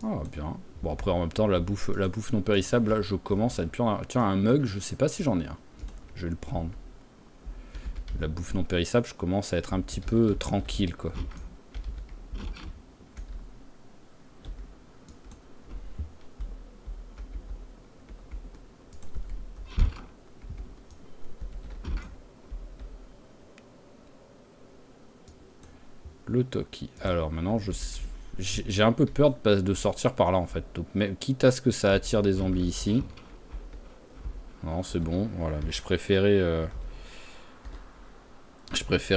Ah, bien. Bon, après, en même temps, la bouffe non périssable, là, je commence à être plus... Tiens, un mug, je sais pas si j'en ai un. Je vais le prendre. La bouffe non périssable, je commence à être un petit peu tranquille, quoi. le Toki. Alors maintenant, j'ai un peu peur de sortir par là en fait. Donc même, quitte à ce que ça attire des zombies ici. Non, c'est bon, voilà. Mais je préférais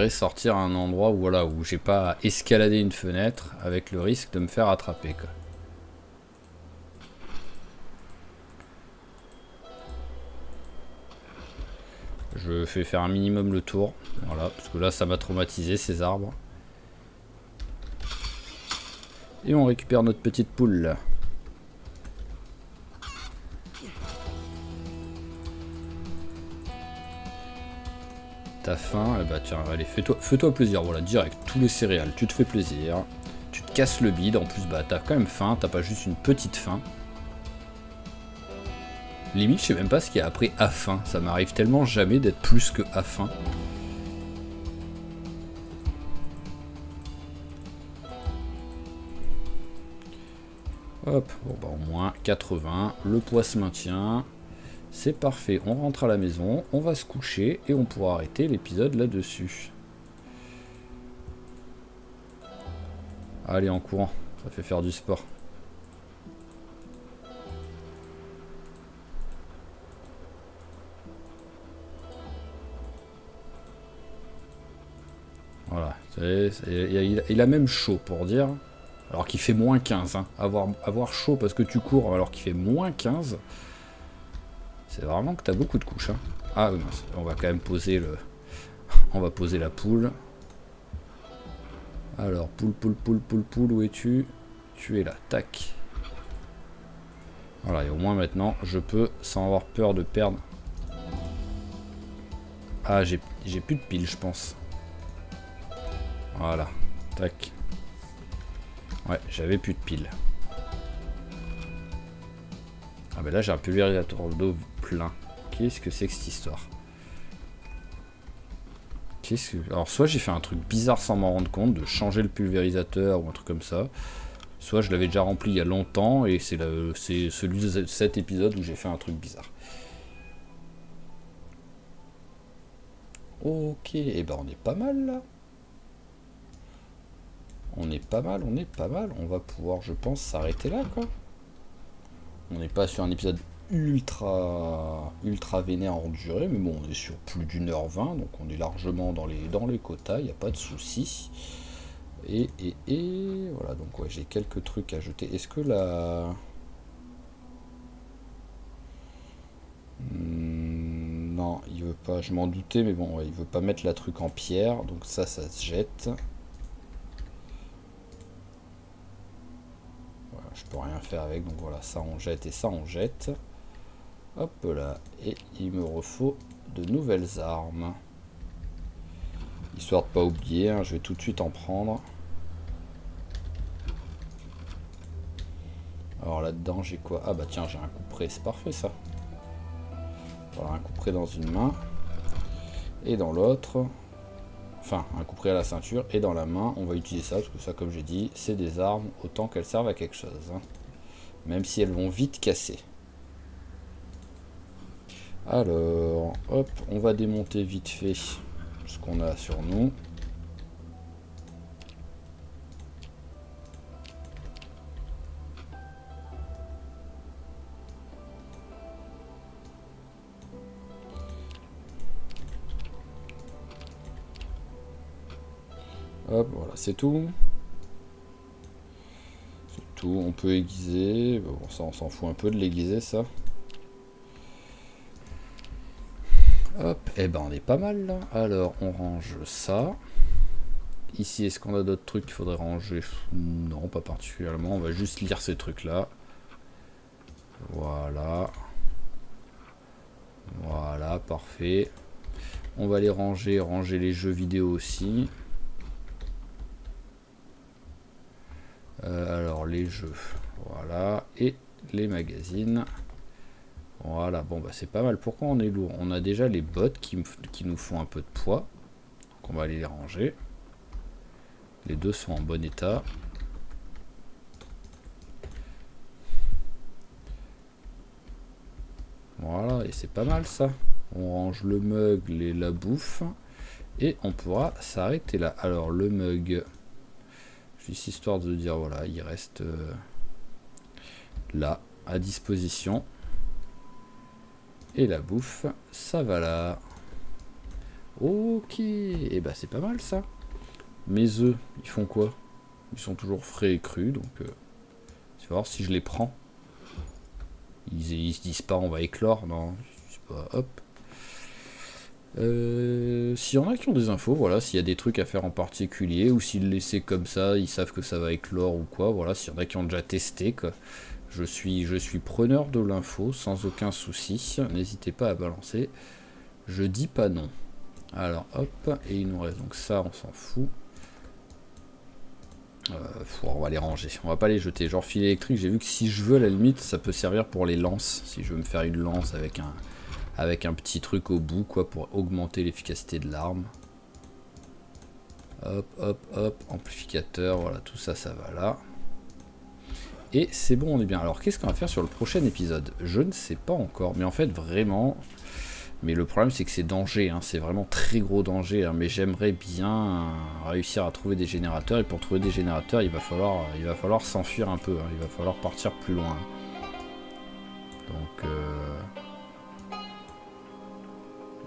sortir à un endroit où, voilà, où j'ai pas à escalader une fenêtre avec le risque de me faire attraper, quoi. Je fais faire un minimum le tour. Voilà, parce que là, ça m'a traumatisé, ces arbres. Et on récupère notre petite poule. T'as faim? Eh bah tiens, allez, fais-toi plaisir, voilà, direct, tous les céréales, tu te fais plaisir. Tu te casses le bide, en plus, bah t'as quand même faim, t'as pas juste une petite faim. Limite, je sais même pas ce qu'il y a après à faim, ça m'arrive tellement jamais d'être plus que à faim. Hop, bon bah au moins 80, le poids se maintient. C'est parfait, on rentre à la maison, on va se coucher et on pourra arrêter l'épisode là-dessus. Allez, en courant, ça fait faire du sport. Voilà, il a même chaud pour dire, alors qu'il fait moins 15. Hein. Avoir chaud parce que tu cours alors qu'il fait moins 15, c'est vraiment que t'as beaucoup de couches. Hein. Ah oui, on va quand même poser le... On va poser la poule. Alors, poule, où es-tu? Tu es là, tac. Voilà, et au moins maintenant, je peux, sans avoir peur de perdre... Ah, j'ai plus de piles, je pense. Voilà, tac. Ouais, j'avais plus de piles. Ah ben là, j'ai un pulvérisateur d'eau plein. Qu'est-ce que c'est que cette histoire? Alors, soit j'ai fait un truc bizarre sans m'en rendre compte, de changer le pulvérisateur ou un truc comme ça. Soit je l'avais déjà rempli il y a longtemps et c'est celui de cet épisode où j'ai fait un truc bizarre. Ok, et ben on est pas mal là. On est pas mal. On va pouvoir, je pense, s'arrêter là, quoi. On n'est pas sur un épisode ultra vénère en durée, mais bon, on est sur plus d'1h20, donc on est largement dans les quotas, il n'y a pas de souci. Et voilà, donc ouais, j'ai quelques trucs à jeter. Est-ce que la... non, il veut pas, je m'en doutais, mais bon, ouais, il veut pas mettre la truc en pierre, donc ça se jette. Voilà, je peux rien faire avec, donc voilà, ça on jette et ça on jette. Hop là, et il me refaut de nouvelles armes. Histoire de pas oublier, hein, je vais tout de suite en prendre. Alors là-dedans, j'ai quoi? Ah bah tiens, j'ai un couperet, c'est parfait ça. Voilà, un couperet dans une main. Et dans l'autre... Enfin, un couperet à la ceinture. Et dans la main, on va utiliser ça, parce que ça, comme j'ai dit, c'est des armes, autant qu'elles servent à quelque chose. Hein. Même si elles vont vite casser. Alors, hop, on va démonter vite fait ce qu'on a sur nous. Hop, voilà, c'est tout. C'est tout, on peut aiguiser. Bon, ça, on s'en fout un peu de l'aiguiser, ça. Hop, et ben on est pas mal là. Alors, on range ça. Ici, est-ce qu'on a d'autres trucs qu'il faudrait ranger? Non, pas particulièrement. On va juste lire ces trucs-là. Voilà. Voilà, parfait. On va les ranger les jeux vidéo aussi. Alors, les jeux. Voilà. Et les magazines. Voilà, bon, bah c'est pas mal. Pourquoi on est lourd? On a déjà les bottes qui nous font un peu de poids. Donc, on va aller les ranger. Les deux sont en bon état. Voilà, et c'est pas mal ça. On range le mug et la bouffe. Et on pourra s'arrêter là. Alors, le mug, Juste histoire de dire, voilà, il reste là, à disposition. Et la bouffe, ça va là. Ok, et bah c'est pas mal ça. Mes œufs, ils font quoi? Ils sont toujours frais et crus, donc je vais voir si je les prends. Ils se disent pas on va éclore, non, je sais pas, hop. S'il y en a qui ont des infos, voilà, s'il y a des trucs à faire en particulier, ou s'ils le laissaient comme ça, ils savent que ça va éclore ou quoi, voilà, s'il y en a qui ont déjà testé, quoi. Je suis preneur de l'info, sans aucun souci, n'hésitez pas à balancer. Je dis pas non. Alors hop, et il nous reste donc ça, on s'en fout. On va les ranger, on va pas les jeter. Genre fil électrique, j'ai vu que si je veux à la limite, ça peut servir pour les lances. Si je veux me faire une lance avec un petit truc au bout, quoi, pour augmenter l'efficacité de l'arme. Hop, hop, hop, amplificateur, voilà, tout ça, ça va là. Et c'est bon, on est bien. Alors qu'est-ce qu'on va faire sur le prochain épisode? Je ne sais pas encore, mais en fait vraiment... Mais le problème c'est que c'est danger, hein. C'est vraiment très gros danger, hein. Mais j'aimerais bien réussir à trouver des générateurs, et pour trouver des générateurs il va falloir s'enfuir un peu, hein. Il va falloir partir plus loin. Donc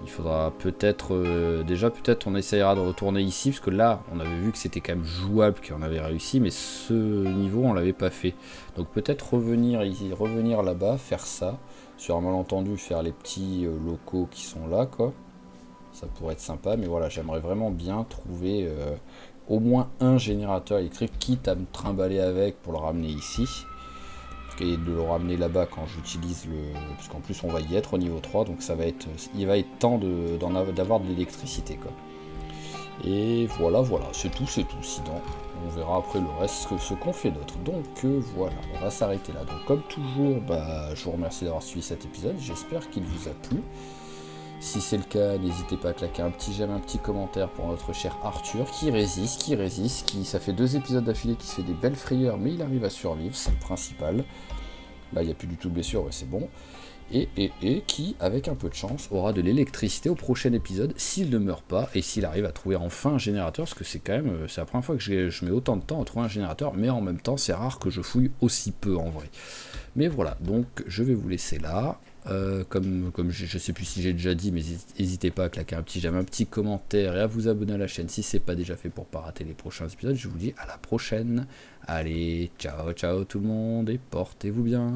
il faudra peut-être, déjà peut-être on essayera de retourner ici, parce que là on avait vu que c'était quand même jouable, qu'on avait réussi, mais ce niveau on l'avait pas fait. Donc peut-être revenir ici, revenir là-bas, faire ça. Sur un malentendu, faire les petits locaux qui sont là, quoi. Ça pourrait être sympa, mais voilà, j'aimerais vraiment bien trouver au moins un générateur électrique, quitte à me trimballer avec pour le ramener ici. Et de le ramener là-bas quand j'utilise le... Parce qu'en plus on va y être au niveau 3, donc ça va être... Il va être temps d'avoir de l'électricité, quoi. Et voilà, c'est tout, sinon on verra après le reste ce qu'on fait d'autre. Donc voilà, on va s'arrêter là. Donc comme toujours, bah, je vous remercie d'avoir suivi cet épisode, j'espère qu'il vous a plu. Si c'est le cas, n'hésitez pas à claquer un petit j'aime, un petit commentaire pour notre cher Arthur, qui résiste, ça fait 2 épisodes d'affilée qui se fait des belles frayeurs, mais il arrive à survivre, c'est le principal. Là il n'y a plus du tout de blessure, ouais, c'est bon. Et qui, avec un peu de chance, aura de l'électricité au prochain épisode, s'il ne meurt pas, et s'il arrive à trouver enfin un générateur, parce que c'est quand même, c'est la première fois que je mets autant de temps à trouver un générateur, mais en même temps, c'est rare que je fouille aussi peu en vrai. Mais voilà, donc je vais vous laisser là. Comme je sais plus si j'ai déjà dit, mais n'hésitez pas à claquer un petit j'aime, un petit commentaire et à vous abonner à la chaîne si c'est pas déjà fait pour pas rater les prochains épisodes. Je vous dis à la prochaine. Allez, ciao ciao tout le monde et portez-vous bien.